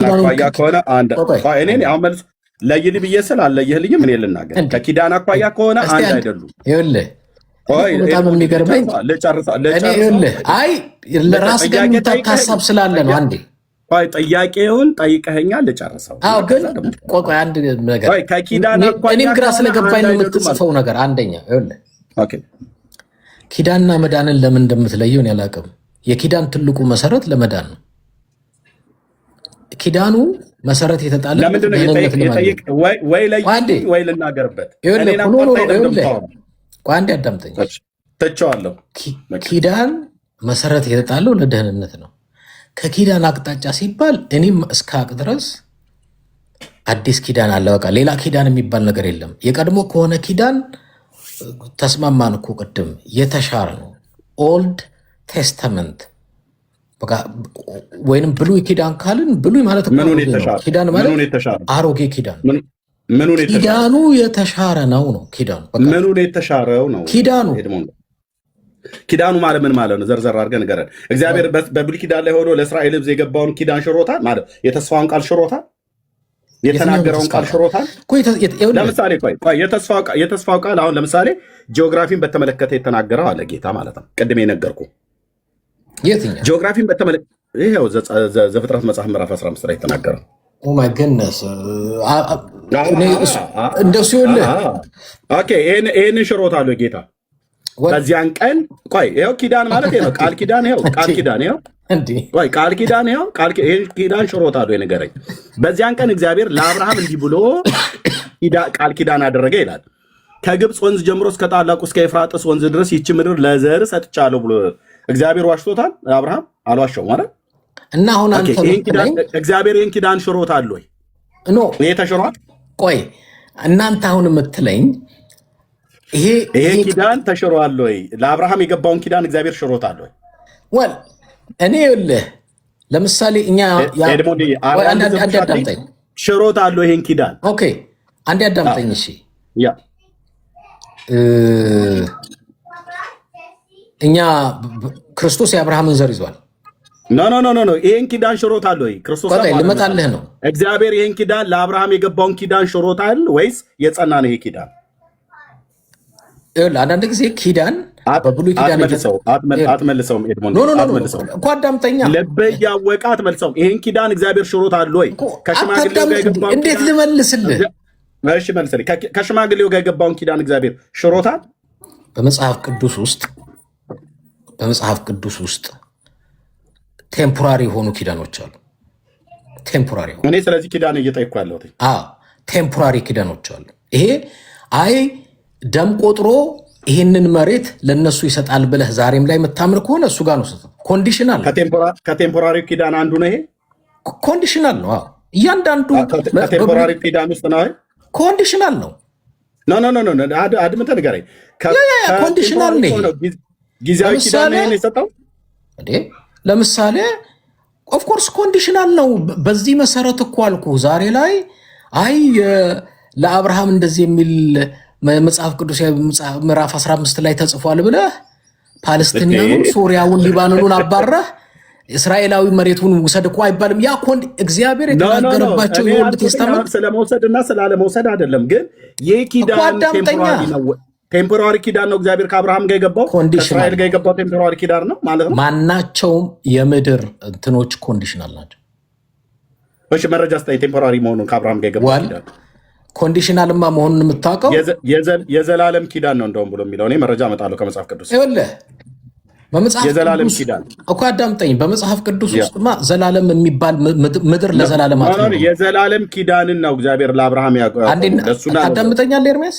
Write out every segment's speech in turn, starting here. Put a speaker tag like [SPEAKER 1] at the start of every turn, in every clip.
[SPEAKER 1] አኳያ ከሆነ አንድ እኔ አሁን መልስ ለይል ብዬ ስል አለየህልኝም እኔ ልናገር ከኪዳን አኳያ ከሆነ አንድ አይደሉም።
[SPEAKER 2] ይኸውልህ በጣም የሚገርመኝ አይ ለራስ ጋር የሚታካ ሀሳብ ስላለ ነው። አንዴ
[SPEAKER 1] ጥያቄውን ጠይቀኸኛል ልጨርሰው።
[SPEAKER 2] አዎ ግን ቆይ አንድ ነገር
[SPEAKER 1] ከኪዳን አኳያ
[SPEAKER 2] እኔም ግራ ስለገባኝ ነው የምትጽፈው ነገር። አንደኛ ይኸውልህ ኪዳንና መዳንን ለምን እንደምትለየው እኔ አላውቅም። የኪዳን ትልቁ መሰረት ለመዳን ነው። ኪዳኑ መሰረት የተጣለ
[SPEAKER 1] ወይ ልናገርበት
[SPEAKER 2] አንዴ አዳምጠኝ።
[SPEAKER 1] ትቼዋለሁ።
[SPEAKER 2] ኪዳን መሰረት የተጣለው ለደህንነት ነው። ከኪዳን አቅጣጫ ሲባል እኔም እስካቅ ድረስ አዲስ ኪዳን አለ። በቃ ሌላ ኪዳን የሚባል ነገር የለም። የቀድሞ ከሆነ ኪዳን ተስማማን እኮ ቅድም የተሻረ ነው። ኦልድ ቴስተመንት ወይንም ብሉይ ኪዳን ካልን ብሉይ ማለት ኪዳን ማለት አሮጌ ኪዳን ኪዳኑ የተሻረ ነው። ኪዳኑ
[SPEAKER 1] ምኑን የተሻረው ነው? ኪዳኑ ማለት ምን ማለት ነው? ዘርዘር አድርገን ንገረን። እግዚአብሔር በብሉይ ኪዳን ላይ ሆኖ ለእስራኤል ሕዝብ የገባውን ኪዳን ሽሮታል ማለት የተስፋውን ቃል ሽሮታል፣ የተናገረውን ቃል ሽሮታል። ለምሳሌ የተስፋው ቃል አሁን ለምሳሌ ጂኦግራፊን በተመለከተ የተናገረው አለ ጌታ ማለት ነው። ቅድም የነገርኩ ጂኦግራፊን በተመለከተ ይሄው ዘፍጥረት መጽሐፍ ምዕራፍ 15 ላይ የተናገረው
[SPEAKER 2] ኦማይ ገነስ እንደሱ ይኸውልህ
[SPEAKER 1] ይህንን ሽሮታል ጌታ በዚያን ቀን ይኸው ኪዳን ማለት ነው። ቃል ኪዳን ይኸው ቃል ኪዳን ይኸው ቃል ኪዳን ይኸው ይህን ኪዳን ሽሮታል የነገረኝ። በዚያን ቀን እግዚአብሔር ለአብርሃም እንዲህ ብሎ ቃል ኪዳን አደረገ ይላል። ከግብፅ ወንዝ ጀምሮ እስከ ታላቁ እስከ ኤፍራጥስ ወንዝ ድረስ ይቺ ምድር ለዘር ሰጥቻለሁ ብሎ እግዚአብሔር ዋሽቶታል? አብርሃም አልዋሸው ማለት
[SPEAKER 2] እና አሁን አንተ
[SPEAKER 1] እግዚአብሔር ይህን ኪዳን ሽሮታል ወይ? ይሄ ተሽሯል?
[SPEAKER 2] ቆይ እናንተ አሁን የምትለኝ
[SPEAKER 1] ይሄ ኪዳን ተሽሯል ወይ? ለአብርሃም የገባውን ኪዳን እግዚአብሔር ሽሮታል ወይ?
[SPEAKER 2] ወል እኔ ይኸውልህ ለምሳሌ እኛ አዳምጠኝ፣
[SPEAKER 1] ሽሮታል ወይ ይሄን ኪዳን?
[SPEAKER 2] ኦኬ አንዴ አዳምጠኝ። እሺ እኛ ክርስቶስ የአብርሃምን ዘር ይዟል።
[SPEAKER 1] ኖ ይሄን ኪዳን ሽሮታል ወይ? ክርስቶስ
[SPEAKER 2] ልመጣልህ ነው።
[SPEAKER 1] እግዚአብሔር ይሄን ኪዳን ለአብርሃም የገባውን ኪዳን ሽሮታል ወይስ የጸና ነው? ይሄ ኪዳን
[SPEAKER 2] አንዳንድ ጊዜ ኪዳን በብሉይ ኪዳን
[SPEAKER 1] አትመልሰውም። ኤድሞንድ
[SPEAKER 2] እኮ አዳምጠኛ፣
[SPEAKER 1] ልብህ እያወቀ አትመልሰውም። ይሄን ኪዳን እግዚአብሔር ሽሮታል ወይ? ከሽማግሌው ጋር የገባውን
[SPEAKER 2] እንዴት ልመልስልህ?
[SPEAKER 1] እሺ መልስልኝ። ከሽማግሌው ጋር የገባውን ኪዳን እግዚአብሔር ሽሮታል?
[SPEAKER 2] በመጽሐፍ ቅዱስ ውስጥ ቴምፖራሪ የሆኑ ኪዳኖች አሉ። ቴምፖራሪ
[SPEAKER 1] እኔ ስለዚህ ኪዳን እየጠየኩ ያለሁት
[SPEAKER 2] ቴምፖራሪ ኪዳኖች አሉ። ይሄ ደም ቆጥሮ ይህንን መሬት ለነሱ ይሰጣል ብለህ ዛሬም ላይ የምታምር ከሆነ እሱ ጋር ነው። ኮንዲሽናል
[SPEAKER 1] ከቴምፖራሪ ኪዳን አንዱ ነው። ይሄ
[SPEAKER 2] ኮንዲሽናል ነው። እያንዳንዱ
[SPEAKER 1] ከቴምፖራሪ ኪዳን ውስጥ ነው።
[SPEAKER 2] ኮንዲሽናል ነው።
[SPEAKER 1] አድምጠህ ንገረኝ።
[SPEAKER 2] ኮንዲሽናል ነው።
[SPEAKER 1] ጊዜያዊ ኪዳን ነው የሰጠው።
[SPEAKER 2] ለምሳሌ ኦፍኮርስ ኮንዲሽናል ነው። በዚህ መሰረት እኮ አልኩ ዛሬ ላይ ለአብርሃም እንደዚህ የሚል መጽሐፍ ቅዱስ ምዕራፍ 15 ላይ ተጽፏል ብለህ ፓለስቲኒያኑን፣ ሶሪያውን፣ ሊባኖኑን አባረህ እስራኤላዊ መሬቱን ውሰድ እኮ አይባልም። ያ እግዚአብሔር የተናገረባቸው የኦልድ ቴስታመንት
[SPEAKER 1] ስለመውሰድ እና ስላለመውሰድ አይደለም። ግን ይህ ኪዳን ቴምፖራሪ ኪዳን ነው። እግዚአብሔር ከአብርሃም ጋር የገባው ከእስራኤል ጋር የገባው ቴምፖራሪ ኪዳን ነው ማለት ነው።
[SPEAKER 2] ማናቸውም የምድር እንትኖች ኮንዲሽናል ናቸው።
[SPEAKER 1] እሺ መረጃ ስጠኝ። ቴምፖራሪ መሆኑን ከአብርሃም ጋር የገባው ኪዳን
[SPEAKER 2] ኮንዲሽናልማ መሆኑን የምታውቀው
[SPEAKER 1] የዘላለም ኪዳን ነው እንደውም ብሎ የሚለው እኔ መረጃ እመጣለሁ ከመጽሐፍ ቅዱስ።
[SPEAKER 2] ይኸውልህ
[SPEAKER 1] የዘላለም ኪዳን
[SPEAKER 2] እኮ አዳምጠኝ። በመጽሐፍ ቅዱስ ውስጥማ ዘላለም የሚባል ምድር ለዘላለም
[SPEAKER 1] የዘላለም ኪዳንን ነው እግዚአብሔር ለአብርሃም
[SPEAKER 2] አዳምጠኛለህ ኤርሚያስ።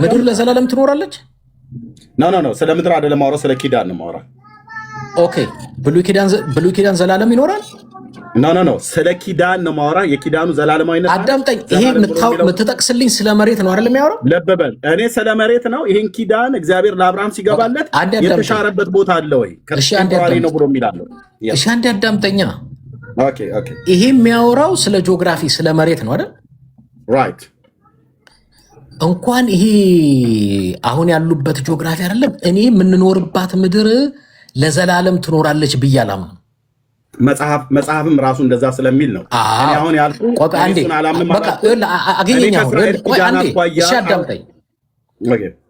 [SPEAKER 2] ምድር ለዘላለም ትኖራለች?
[SPEAKER 1] ኖ ስለ ምድር አይደለም ማውራ፣ ስለ ኪዳን ነው ማውራ።
[SPEAKER 2] ኦኬ ብሉይ ኪዳን ዘላለም ይኖራል?
[SPEAKER 1] ኖ ስለ ኪዳን ነው ማውራ። የኪዳኑ ዘላለማዊነት
[SPEAKER 2] አዳምጠኝ። ይሄ የምትጠቅስልኝ ስለ መሬት ነው አይደል የሚያወራው?
[SPEAKER 1] ለበበል እኔ ስለ መሬት ነው። ይሄን ኪዳን እግዚአብሔር ለአብርሃም ሲገባለት የተሻረበት ቦታ አለ ወይ? ከቴምፖራሪ ነው ብሎ የሚላለው።
[SPEAKER 2] እሺ አንዴ አዳምጠኛ።
[SPEAKER 1] ኦኬ
[SPEAKER 2] ይሄ የሚያወራው ስለ ጂኦግራፊ ስለ መሬት ነው አይደል?
[SPEAKER 1] ራይት።
[SPEAKER 2] እንኳን ይሄ አሁን ያሉበት ጂኦግራፊ አይደለም። እኔ የምንኖርባት ምድር ለዘላለም ትኖራለች ብዬ አላምንም።
[SPEAKER 1] መጽሐፍም ራሱ እንደዛ ስለሚል ነው። እኔ አሁን ያልኩህ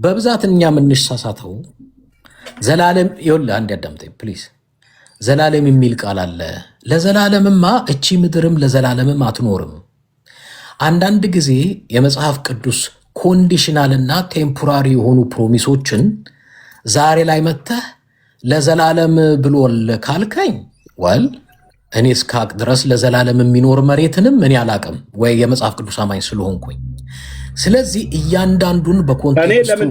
[SPEAKER 2] በብዛት እኛ የምንሳሳተው ዘላለም ይኸውልህ፣ አንድ ያዳምጠኝ ፕሊዝ። ዘላለም የሚል ቃል አለ። ለዘላለምማ እቺ ምድርም ለዘላለምም አትኖርም። አንዳንድ ጊዜ የመጽሐፍ ቅዱስ ኮንዲሽናል እና ቴምፖራሪ የሆኑ ፕሮሚሶችን ዛሬ ላይ መተህ ለዘላለም ብሎል ካልከኝ ወል እኔ እስካቅ ድረስ ለዘላለም የሚኖር መሬትንም እኔ አላቅም ወይ የመጽሐፍ ቅዱስ አማኝ ስለሆንኩኝ። ስለዚህ እያንዳንዱን በኮንቴክስቱ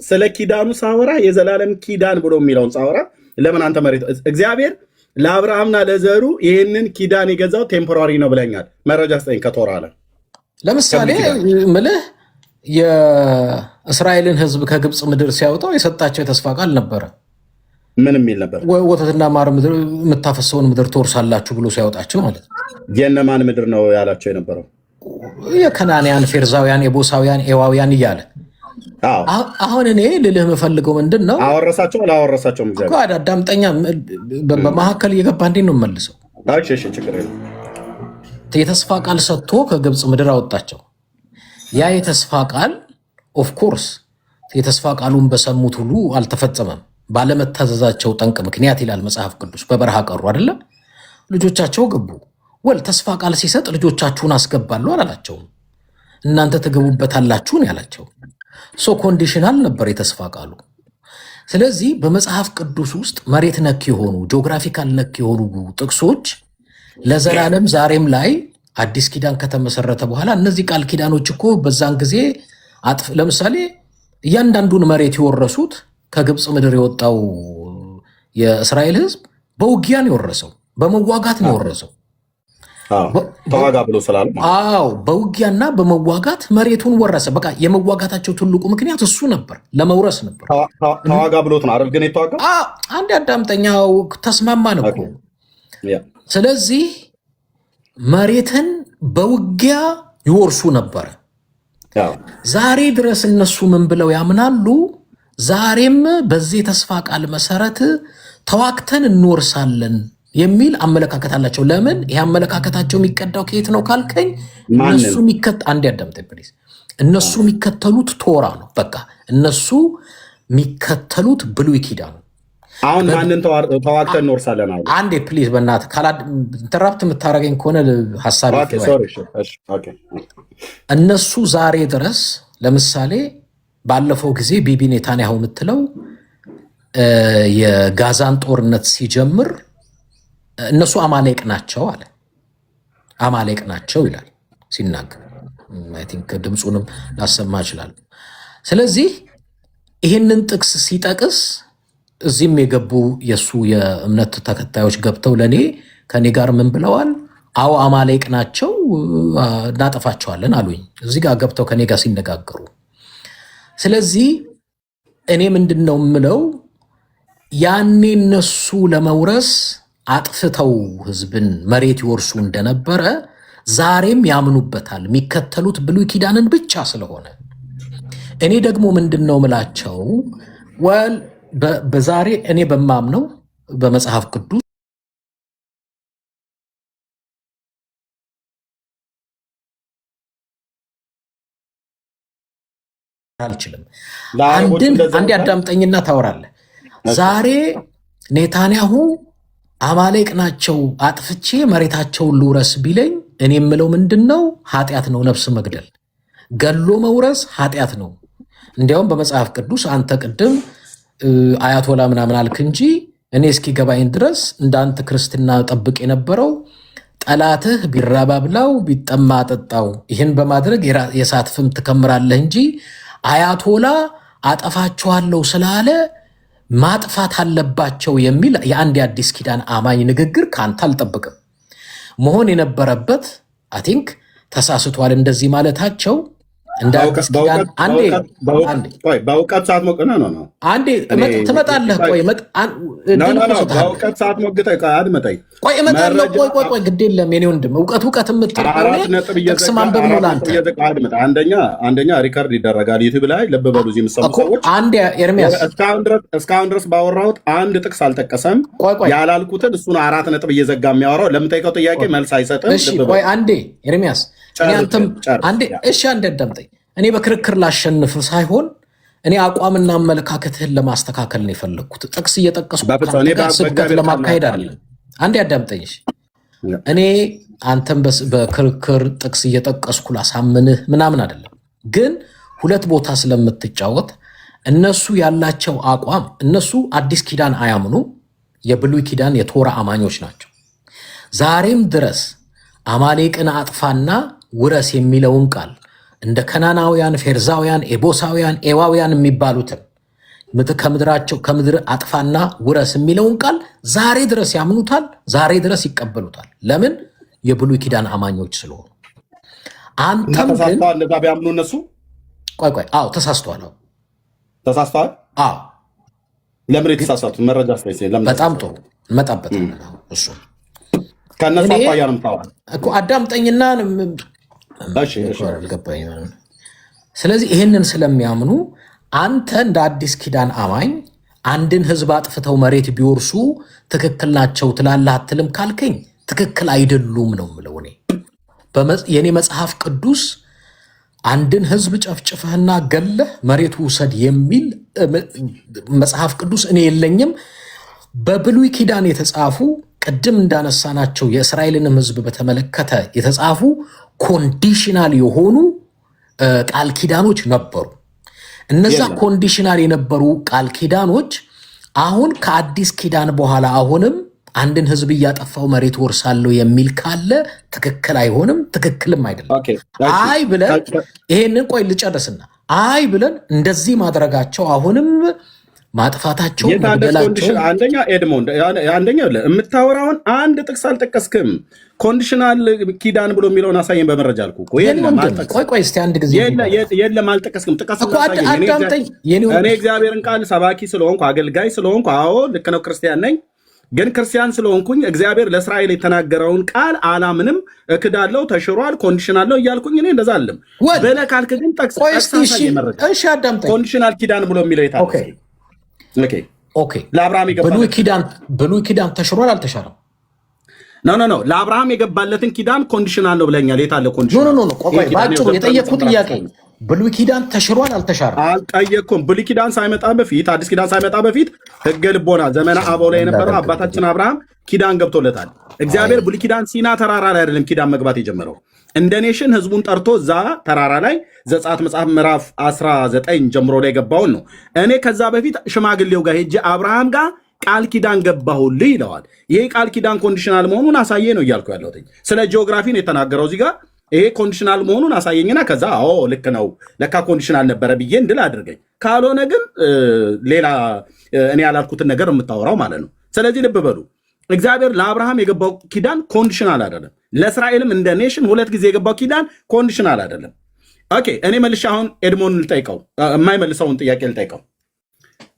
[SPEAKER 1] ስለ ኪዳኑ ሳወራ የዘላለም ኪዳን ብሎ የሚለውን ሳወራ ለምን አንተ መሬት እግዚአብሔር ለአብርሃምና ለዘሩ ይህንን ኪዳን የገዛው ቴምፖራሪ ነው ብለኛል። መረጃ ስጠኝ ከቶራ አለ።
[SPEAKER 2] ለምሳሌ ምልህ የእስራኤልን ሕዝብ ከግብፅ ምድር ሲያወጣው የሰጣቸው የተስፋ ቃል ነበረ።
[SPEAKER 1] ምን የሚል ነበር?
[SPEAKER 2] ወተትና ማር የምታፈሰውን ምድር ትወርሳላችሁ ብሎ ሲያወጣቸው ማለት ነው።
[SPEAKER 1] የእነማን ምድር ነው ያላቸው የነበረው?
[SPEAKER 2] የከናንያን፣ ፌርዛውያን፣ የቦሳውያን፣ ኤዋውያን እያለ አሁን እኔ ልልህ የምፈልገው ምንድን ነው?
[SPEAKER 1] አወረሳቸው አላወረሳቸውም?
[SPEAKER 2] አዳምጠኛ። በመካከል እየገባ እንዴት ነው መልሰው? የተስፋ ቃል ሰጥቶ ከግብፅ ምድር አወጣቸው። ያ የተስፋ ቃል ኦፍኮርስ የተስፋ ቃሉን በሰሙት ሁሉ አልተፈጸመም። ባለመታዘዛቸው ጠንቅ ምክንያት ይላል መጽሐፍ ቅዱስ። በበረሃ ቀሩ አይደለም? ልጆቻቸው ገቡ። ወል ተስፋ ቃል ሲሰጥ ልጆቻችሁን አስገባለሁ አላላቸውም። እናንተ ትገቡበታላችሁ ነው ያላቸው። ሶ ኮንዲሽናል ነበር የተስፋ ቃሉ። ስለዚህ በመጽሐፍ ቅዱስ ውስጥ መሬት ነክ የሆኑ ጂኦግራፊካል ነክ የሆኑ ጥቅሶች ለዘላለም ዛሬም ላይ አዲስ ኪዳን ከተመሰረተ በኋላ እነዚህ ቃል ኪዳኖች እኮ በዛን ጊዜ ለምሳሌ እያንዳንዱን መሬት የወረሱት ከግብፅ ምድር የወጣው የእስራኤል ሕዝብ በውጊያ ነው የወረሰው፣ በመዋጋት ነው የወረሰው።
[SPEAKER 1] ተዋጋ ብሎ ስላለ
[SPEAKER 2] በውጊያና በመዋጋት መሬቱን ወረሰ። በቃ የመዋጋታቸው ትልቁ ምክንያት እሱ ነበር፣ ለመውረስ ነበር።
[SPEAKER 1] ተዋጋ ብሎት ነው አይደል? ግን የተዋጋ
[SPEAKER 2] አንድ አዳምጠኛው ተስማማን እኮ። ስለዚህ መሬትን በውጊያ ይወርሱ ነበረ። ዛሬ ድረስ እነሱ ምን ብለው ያምናሉ? ዛሬም በዚህ የተስፋ ቃል መሰረት ተዋግተን እንወርሳለን የሚል አመለካከት አላቸው። ለምን? ይህ አመለካከታቸው የሚቀዳው ከየት ነው ካልከኝ፣ አንድ ያዳምጠኝ ፕሊዝ። እነሱ የሚከተሉት ቶራ ነው። በቃ እነሱ የሚከተሉት ብሉይ ኪዳን ነው።
[SPEAKER 1] አሁን ማንን ተዋግተን እንወርሳለን?
[SPEAKER 2] አንዴ ፕሊዝ በእናትህ ኢንተራፕት የምታደርገኝ ከሆነ ሀሳብ እነሱ ዛሬ ድረስ ለምሳሌ ባለፈው ጊዜ ቢቢ ኔታንያሁ የምትለው የጋዛን ጦርነት ሲጀምር እነሱ አማሌቅ ናቸው አለ። አማሌቅ ናቸው ይላል ሲናገር። አይ ቲንክ ድምፁንም ላሰማ ይችላል። ስለዚህ ይህንን ጥቅስ ሲጠቅስ እዚህም የገቡ የእሱ የእምነት ተከታዮች ገብተው ከኔ ጋር ምን ብለዋል? አዎ አማሌቅ ናቸው እናጠፋቸዋለን አሉኝ። እዚህ ጋር ገብተው ከኔ ጋር ሲነጋገሩ። ስለዚህ እኔ ምንድን ነው የምለው፣ ያኔ እነሱ ለመውረስ አጥፍተው ህዝብን መሬት ይወርሱ እንደነበረ ዛሬም ያምኑበታል፣ የሚከተሉት ብሉይ ኪዳንን ብቻ ስለሆነ። እኔ ደግሞ ምንድን ነው ምላቸው፣ በዛሬ እኔ በማምነው በመጽሐፍ ቅዱስ አልችልም። አንድ አዳምጠኝና ታወራለህ። ዛሬ ኔታንያሁ አማሌቅ ናቸው አጥፍቼ መሬታቸውን ልውረስ ቢለኝ እኔ የምለው ምንድን ነው? ኃጢአት ነው። ነፍስ መግደል ገሎ መውረስ ኃጢአት ነው። እንዲያውም በመጽሐፍ ቅዱስ አንተ ቅድም አያቶላ ምናምን አልክ እንጂ እኔ እስኪገባኝ ድረስ እንዳንተ ክርስትና ጠብቅ የነበረው ጠላትህ ቢራባ ብላው ቢጠማ አጠጣው፣ ይህን በማድረግ የእሳት ፍም ትከምራለህ እንጂ አያቶላ አጠፋቸዋለሁ ስላለ ማጥፋት አለባቸው የሚል የአንድ የአዲስ ኪዳን አማኝ ንግግር ከአንተ አልጠብቅም። መሆን የነበረበት አይ ቲንክ ተሳስቷል እንደዚህ ማለታቸው እንደ አዲስ ኪዳን
[SPEAKER 1] በእውቀት ሰዓት ሞቅ ነው
[SPEAKER 2] አንዴ ትመጣለህ። ቆይ
[SPEAKER 1] በእውቀት ሰዓት ሞግጠ አድመጠኝ።
[SPEAKER 2] ቆይ እመጣለሁ። ቆይ ግድ የለም የኔ ወንድም እውቀት የምትል ጥቅስ ማንበብ ነው ለአንተ።
[SPEAKER 1] አንደኛ ሪከርድ ይደረጋል ዩቲዩብ ላይ ልብ በሉ። እዚህ የምትሰሙ ሰዎች
[SPEAKER 2] አንዴ ኤርሚያስ
[SPEAKER 1] እስካሁን ድረስ ባወራሁት አንድ ጥቅስ አልጠቀሰም። ያላልኩትን እሱን 4 ነጥብ እየዘጋ የሚያወራው ለምጠይቀው ጥያቄ መልስ አይሰጥም።
[SPEAKER 2] ቆይ አንዴ ኤርሚያስ አንዴ አዳምጠኝ። እኔ በክርክር ላሸንፍ ሳይሆን እኔ አቋምና አመለካከትህን ለማስተካከል ነው የፈለግኩት። ጥቅስ እየጠቀስኩ ስብከት ለማካሄድ አይደለም። አንዴ አዳምጠኝ። እኔ አንተም በክርክር ጥቅስ እየጠቀስኩ ላሳምንህ ምናምን አይደለም። ግን 2 ቦታ ስለምትጫወት እነሱ ያላቸው አቋም፣ እነሱ አዲስ ኪዳን አያምኑ፣ የብሉይ ኪዳን የቶራ አማኞች ናቸው። ዛሬም ድረስ አማሌቅን አጥፋና ውረስ የሚለውን ቃል እንደ ከናናውያን፣ ፌርዛውያን፣ ኤቦሳውያን፣ ኤዋውያን የሚባሉትን ከምድር አጥፋና ውረስ የሚለውን ቃል ዛሬ ድረስ ያምኑታል፣ ዛሬ ድረስ ይቀበሉታል። ለምን? የብሉይ ኪዳን አማኞች ስለሆኑ። አንተም ግን
[SPEAKER 1] እንደዛ ቢያምኑ እነሱ
[SPEAKER 2] አዎ ተሳስተዋል።
[SPEAKER 1] ተሳስተዋል።
[SPEAKER 2] አዎ
[SPEAKER 1] ለምን የተሳሳቱት መረጃ
[SPEAKER 2] በጣም ጥሩ እንመጣበታለን። እሱ
[SPEAKER 1] ከነሱ አኳያ ነው የምታወራው
[SPEAKER 2] እኮ አዳምጠኝና ስለዚህ ይህንን ስለሚያምኑ አንተ እንደ አዲስ ኪዳን አማኝ አንድን ሕዝብ አጥፍተው መሬት ቢወርሱ ትክክል ናቸው ትላለህ አትልም ካልከኝ ትክክል አይደሉም ነው የምለው። እኔ የኔ መጽሐፍ ቅዱስ አንድን ሕዝብ ጨፍጭፈህና ገለህ መሬቱ ውሰድ የሚል መጽሐፍ ቅዱስ እኔ የለኝም። በብሉይ ኪዳን የተጻፉ ቅድም እንዳነሳናቸው የእስራኤልንም ሕዝብ በተመለከተ የተጻፉ ኮንዲሽናል የሆኑ ቃል ኪዳኖች ነበሩ። እነዛ ኮንዲሽናል የነበሩ ቃል ኪዳኖች አሁን ከአዲስ ኪዳን በኋላ አሁንም አንድን ሕዝብ እያጠፋው መሬት ወርሳለሁ የሚል ካለ ትክክል አይሆንም፣ ትክክልም አይደለም። አይ ብለን ይሄንን ቆይ ልጨርስና አይ ብለን እንደዚህ ማድረጋቸው አሁንም ማጥፋታቸው
[SPEAKER 1] አንደኛ ኤድሞንድ የምታወራውን አንድ ጥቅስ አልጠቀስክም። ኮንዲሽናል ኪዳን ብሎ የሚለውን አሳየን በመረጃ አልኩ እኮ።
[SPEAKER 2] ቆይ እስቲ አንድ ጊዜ
[SPEAKER 1] የለም አልጠቀስክም። ጥቀስ እኔ እግዚአብሔርን ቃል ሰባኪ ስለሆንኩ አገልጋይ ስለሆንኩ አዎ ልክ ነው፣ ክርስቲያን ነኝ። ግን ክርስቲያን ስለሆንኩኝ እግዚአብሔር ለእስራኤል የተናገረውን ቃል አላምንም፣ እክዳለው፣ ተሽሯል፣ ኮንዲሽናል ነው እያልኩኝ እኔ እንደዛ አለም ብለህ ካልክ ግን ጠቅስ ኮንዲሽናል ኪዳን ብሎ የሚለው የታለ? ለአብርሃም
[SPEAKER 2] ብሉይ ኪዳን ተሽሯል አልተሻረም?
[SPEAKER 1] ኖ ለአብርሃም የገባለትን ኪዳን ኮንዲሽናል ነው ብለኛል። የታለ ኮንዲሽናል?
[SPEAKER 2] ባጭሩ የጠየቅኩት ጥያቄ ብሉይ ኪዳን ተሽሯል አልተሻረም?
[SPEAKER 1] አልጠየቅኩም። ብሉይ ኪዳን ሳይመጣ በፊት አዲስ ኪዳን ሳይመጣ በፊት ሕገ ልቦና ዘመነ አበው ላይ የነበረው አባታችን አብርሃም ኪዳን ገብቶለታል። እግዚአብሔር ብሉይ ኪዳን ሲና ተራራ ላይ አይደለም ኪዳን መግባት የጀመረው። እንደ ኔሽን ህዝቡን ጠርቶ እዛ ተራራ ላይ ዘጸአት መጽሐፍ ምዕራፍ 19 ጀምሮ ላይ ገባውን ነው። እኔ ከዛ በፊት ሽማግሌው ጋር ሄጄ አብርሃም ጋር ቃል ኪዳን ገባሁልህ ይለዋል። ይሄ ቃል ኪዳን ኮንዲሽናል መሆኑን አሳየ ነው እያልኩ ያለሁት። ስለ ጂኦግራፊ ነው የተናገረው እዚህ ጋር። ይሄ ኮንዲሽናል መሆኑን አሳየኝና ከዛ ልክ ነው ለካ ኮንዲሽናል ነበረ ብዬ እንድል አድርገኝ። ካልሆነ ግን ሌላ እኔ ያላልኩትን ነገር የምታወራው ማለት ነው። ስለዚህ ልብ በሉ፣ እግዚአብሔር ለአብርሃም የገባው ኪዳን ኮንዲሽናል አይደለም። ለእስራኤልም እንደ ኔሽን 2 ጊዜ የገባው ኪዳን ኮንዲሽናል አይደለም። ኦኬ እኔ መልሼ አሁን ኤድሞንድ ልጠይቀው፣ የማይመልሰውን ጥያቄ ልጠይቀው።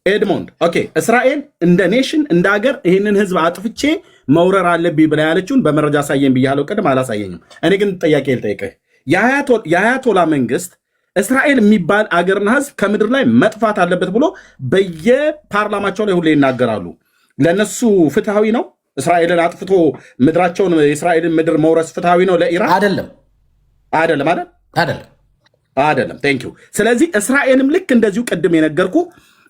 [SPEAKER 1] ኤድሞንድ ኦኬ እስራኤል እንደ ኔሽን እንደ ሀገር ይህንን ህዝብ አጥፍቼ መውረር አለብኝ ብላ ያለችውን በመረጃ አሳየኝ ብያለሁ። ቅድም አላሳየኝም። እኔ ግን ጥያቄ ልጠይቅህ። የአያቶላ መንግስት እስራኤል የሚባል አገርና ህዝብ ከምድር ላይ መጥፋት አለበት ብሎ በየፓርላማቸው ላይ ሁሌ ይናገራሉ። ለነሱ ፍትሃዊ ነው? እስራኤልን አጥፍቶ ምድራቸውን የእስራኤልን ምድር መውረስ ፍትሃዊ ነው ለኢራን? አይደለም። ቴንክ ዩ። ስለዚህ እስራኤልም ልክ እንደዚሁ ቅድም የነገርኩ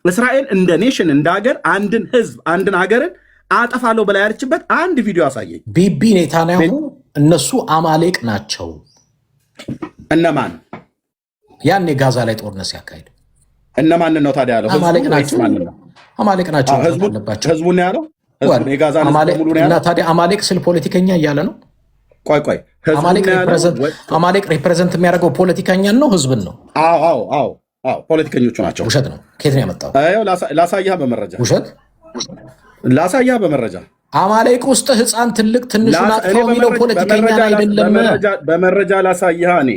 [SPEAKER 1] እስራኤል እንደ ኔሽን እንደ ሀገር አንድን ህዝብ አንድን ሀገርን አጠፋለሁ ብላ ያለችበት አንድ ቪዲዮ አሳየኝ።
[SPEAKER 2] ቢቢ ኔታንያሁ እነሱ አማሌቅ ናቸው።
[SPEAKER 1] እነማን?
[SPEAKER 2] ያን የጋዛ ላይ ጦርነት ሲያካሂድ
[SPEAKER 1] እነማንን ነው ታዲያ ያለው?
[SPEAKER 2] አማሌቅ ናቸው
[SPEAKER 1] ህዝቡን ያለው
[SPEAKER 2] እና ታዲያ አማሌቅ ስል ፖለቲከኛ እያለ ነው።
[SPEAKER 1] ቆይ
[SPEAKER 2] አማሌቅ ሪፕሬዘንት የሚያደርገው ፖለቲከኛን ነው ህዝብን ነው?
[SPEAKER 1] አዎ ፖለቲከኞቹ ናቸው።
[SPEAKER 2] ውሸት ነው። ከየት ነው ያመጣው?
[SPEAKER 1] ላሳያህ በመረጃ።
[SPEAKER 2] ውሸት
[SPEAKER 1] ላሳያህ በመረጃ።
[SPEAKER 2] አማሌቅ ውስጥ ህፃን ትልቅ ትንሹን አጥፋው የሚለው ፖለቲከኛ አይደለም።
[SPEAKER 1] በመረጃ ላሳያህ። እኔ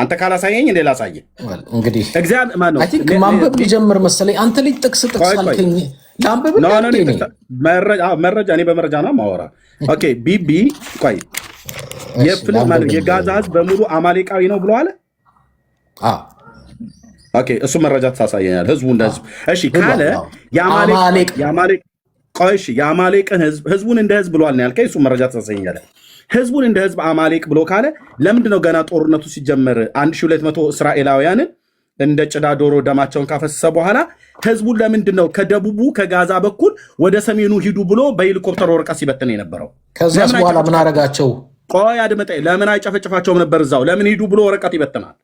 [SPEAKER 1] አንተ ካላሳየኝ እኔ ላሳየህ።
[SPEAKER 2] እንግዲህ
[SPEAKER 1] እግዚአብሔር ማን ነው?
[SPEAKER 2] አይ ቲንክ ማንበብ ሊጀምር መሰለኝ። አንተ ልጅ ጥቅስ አልከኝ ላንበብ።
[SPEAKER 1] መረጃ እኔ በመረጃ ነው ማወራ። ኦኬ ቢቢ ቆይ የጋዛ ህዝብ በሙሉ አማሌቃዊ ነው ብሎ አለ። ኦኬ እሱ መረጃ ተሳሳየኛል። ህዝቡ እንደ ህዝብ እሺ ካለ የአማሌቅን ህዝቡን እንደ ህዝብ ብሏል ነው ያልከኝ። እሱ መረጃ ተሳሳየኛል። ህዝቡን እንደ ህዝብ አማሌቅ ብሎ ካለ ለምንድነው ገና ጦርነቱ ሲጀመር 1200 እስራኤላውያንን እንደ ጭዳ ዶሮ ደማቸውን ካፈሰሰ በኋላ ህዝቡን ለምንድነው ከደቡቡ ከጋዛ በኩል ወደ ሰሜኑ ሂዱ ብሎ በሄሊኮፕተር ወረቀት ሲበትን የነበረው?
[SPEAKER 2] ከዛስ በኋላ ምን አረጋቸው?
[SPEAKER 1] ቆይ አድመጠኝ። ለምን አይጨፈጭፋቸውም ነበር? እዛው ለምን ሂዱ ብሎ ወረቀት ይበትናል?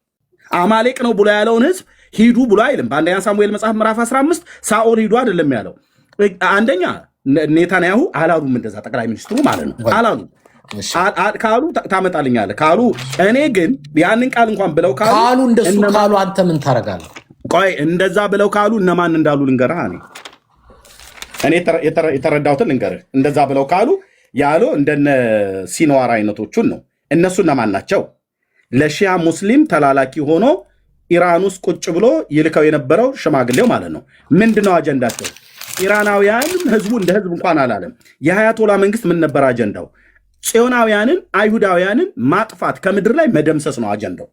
[SPEAKER 1] አማሌቅ ነው ብሎ ያለውን ህዝብ ሂዱ ብሎ አይልም። በአንደኛ ሳሙኤል መጽሐፍ ምዕራፍ 15 ሳኦል ሂዱ አይደለም ያለው። አንደኛ ኔታንያሁ አላሉም፣ እንደዛ ጠቅላይ ሚኒስትሩ ማለት ነው አላሉ። ካሉ ታመጣልኛለህ ካሉ፣ እኔ ግን ያንን ቃል እንኳን ብለው
[SPEAKER 2] ካሉ እንደሱ ካሉ አንተ ምን ታረጋለህ?
[SPEAKER 1] ቆይ እንደዛ ብለው ካሉ እነማን እንዳሉ ልንገርህ። እኔ የተረዳሁትን ልንገርህ። እንደዛ ብለው ካሉ ያሉ እንደነ ሲንዋር አይነቶቹን ነው። እነሱ እነማን ናቸው? ለሺያ ሙስሊም ተላላኪ ሆኖ ኢራን ውስጥ ቁጭ ብሎ ይልከው የነበረው ሽማግሌው ማለት ነው። ምንድነው አጀንዳቸው? ኢራናውያንም ህዝቡ እንደ ህዝብ እንኳን አላለም። የሀያቶላ መንግስት ምን ነበር አጀንዳው? ጽዮናውያንን አይሁዳውያንን ማጥፋት፣ ከምድር ላይ መደምሰስ ነው አጀንዳው።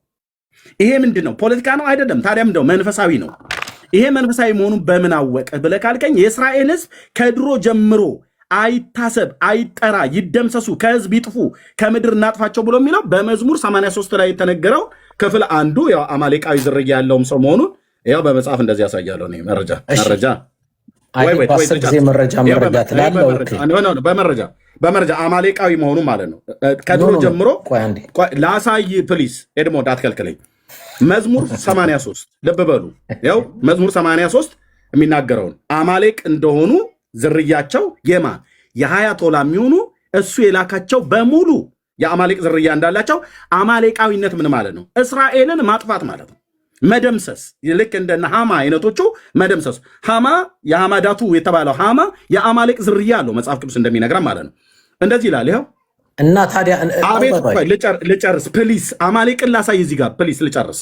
[SPEAKER 1] ይሄ ምንድን ነው? ፖለቲካ ነው አይደለም። ታዲያ ምንድነው? መንፈሳዊ ነው። ይሄ መንፈሳዊ መሆኑን በምን አወቀ ብለህ ካልከኝ የእስራኤል ህዝብ ከድሮ ጀምሮ አይታሰብ፣ አይጠራ፣ ይደምሰሱ፣ ከህዝብ ይጥፉ፣ ከምድር እናጥፋቸው ብሎ የሚለው በመዝሙር 83 ላይ የተነገረው ክፍል አንዱ ያው አማሌቃዊ ዝርያ ያለውም ሰው መሆኑን ያው በመጽሐፍ እንደዚህ ያሳያለሁ። ነው በመረጃ አማሌቃዊ መሆኑ ማለት ነው። ከድሮ ጀምሮ ላሳይ ፕሊስ፣ ኤድሞንድ አትከልክለኝ። መዝሙር 83 ልብ በሉ። ያው መዝሙር 83 የሚናገረውን አማሌቅ እንደሆኑ ዝርያቸው የማን የሀያቶላ የሚሆኑ እሱ የላካቸው በሙሉ የአማሌቅ ዝርያ እንዳላቸው። አማሌቃዊነት ምን ማለት ነው? እስራኤልን ማጥፋት ማለት ነው፣ መደምሰስ። ልክ እንደነ ሃማ አይነቶቹ መደምሰሱ። ሃማ የሃማዳቱ የተባለው ሃማ የአማሌቅ ዝርያ አለው መጽሐፍ ቅዱስ እንደሚነግረን ማለት ነው። እንደዚህ ይላል። ይኸው
[SPEAKER 2] እና ታዲያ
[SPEAKER 1] አቤት ልጨርስ ፕሊስ። አማሌቅን ላሳይ እዚህ ጋር ፕሊስ ልጨርስ።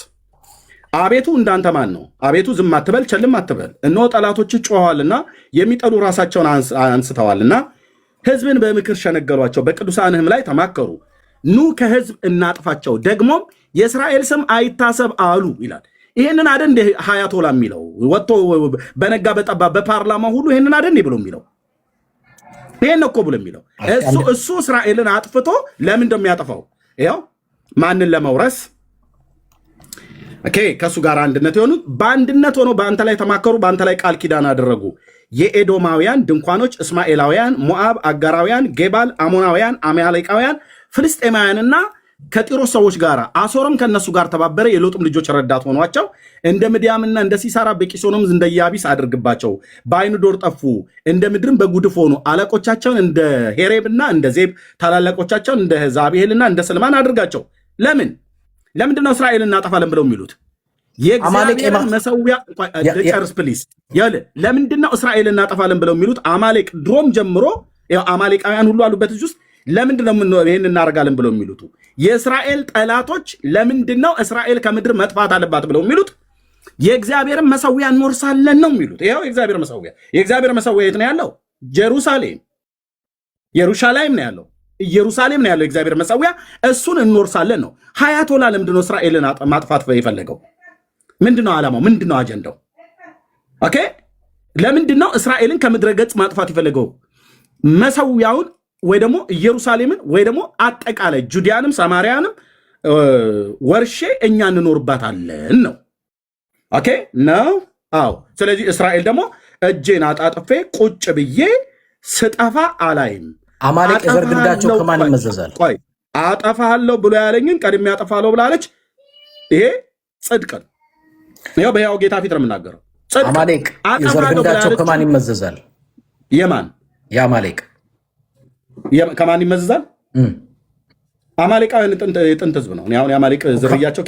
[SPEAKER 1] አቤቱ እንዳንተ ማን ነው? አቤቱ ዝም አትበል፣ ቸልም አትበል። እነሆ ጠላቶች ጮኸዋልና የሚጠሉ ራሳቸውን አንስተዋልና ህዝብን በምክር ሸነገሏቸው፣ በቅዱሳንህም ላይ ተማከሩ። ኑ ከህዝብ እናጥፋቸው፣ ደግሞም የእስራኤል ስም አይታሰብ አሉ ይላል። ይህንን አደ እንደ ሀያቶላ የሚለው ወጥቶ በነጋ በጠባ በፓርላማ ሁሉ ይህንን አደ ብሎ የሚለው ይህን እኮ ብሎ የሚለው እሱ እስራኤልን አጥፍቶ ለምን እንደሚያጠፋው ያው ማንን ለመውረስ ከእሱ ጋር አንድነት የሆኑት በአንድነት ሆኖ በአንተ ላይ ተማከሩ፣ በአንተ ላይ ቃል ኪዳን አደረጉ። የኤዶማውያን ድንኳኖች፣ እስማኤላውያን፣ ሞዓብ፣ አጋራውያን፣ ጌባል፣ አሞናውያን፣ አማሌቃውያን፣ ፍልስጤማውያንና ከጢሮስ ሰዎች ጋር አሶርም ከነሱ ጋር ተባበረ። የሎጥም ልጆች ረዳት ሆኗቸው። እንደ ምድያምና እንደ ሲሳራ በቂሶንም እንደ ያቢስ አድርግባቸው። በአይኑ ዶር ጠፉ፣ እንደ ምድርም በጉድፍ ሆኑ። አለቆቻቸውን እንደ ሄሬብና እንደ ዜብ፣ ታላላቆቻቸውን እንደ ዛብሄልና እንደ ስልማን አድርጋቸው። ለምንድነው እስራኤልን እናጠፋለን ብለው የሚሉት? የእግዚአብሔርን መሰዊያ ጨርስ ፕሊስ። ለምንድነው እስራኤልን እናጠፋለን ብለው የሚሉት? አማሌቅ ድሮም ጀምሮ አማሌቃውያን ሁሉ አሉበት እዚህ ውስጥ። ለምንድነው ይህን እናደርጋለን ብለው የሚሉት? የእስራኤል ጠላቶች ለምንድነው እስራኤል ከምድር መጥፋት አለባት ብለው የሚሉት? የእግዚአብሔርን መሰዊያ እንወርሳለን ነው የሚሉት። ይኸው የእግዚአብሔር መሰዊያ የት ነው ያለው? ኢየሩሳሌም ነው ያለው። ኢየሩሳሌም ነው ያለው የእግዚአብሔር መሰዊያ። እሱን እንወርሳለን ነው። ሀያቶላ ለምንድነው እስራኤልን ማጥፋት የፈለገው? ምንድነው ዓላማው? ምንድነው አጀንዳው? ኦኬ ለምንድነው እስራኤልን ከምድረ ገጽ ማጥፋት የፈለገው? መሰዊያውን ወይ ደግሞ ኢየሩሳሌምን ወይ ደግሞ አጠቃላይ ጁዲያንም ሰማርያንም ወርሼ እኛ እንኖርባታለን ነው። ኦኬ ነው። አዎ። ስለዚህ እስራኤል ደግሞ እጄን አጣጥፌ ቁጭ ብዬ ስጠፋ አላይም።
[SPEAKER 2] አማሌቅ የዘር ግንዳቸው ከማን ይመዘዛል?
[SPEAKER 1] ቆይ አጠፋለሁ ብሎ ያለኝን ቀድሜ አጠፋለሁ ብላለች። ይሄ ጽድቅ ነው። ይኸው በሕያው ጌታ ፊት ነው የምናገረው።
[SPEAKER 2] አማሌቅ የዘር ግንዳቸው ከማን ይመዘዛል?
[SPEAKER 1] የማን
[SPEAKER 2] የአማሌቅ
[SPEAKER 1] ከማን ይመዘዛል? አማሌቃውያን የጥንት ህዝብ ነው። አሁን የአማሌቅ ዝርያቸው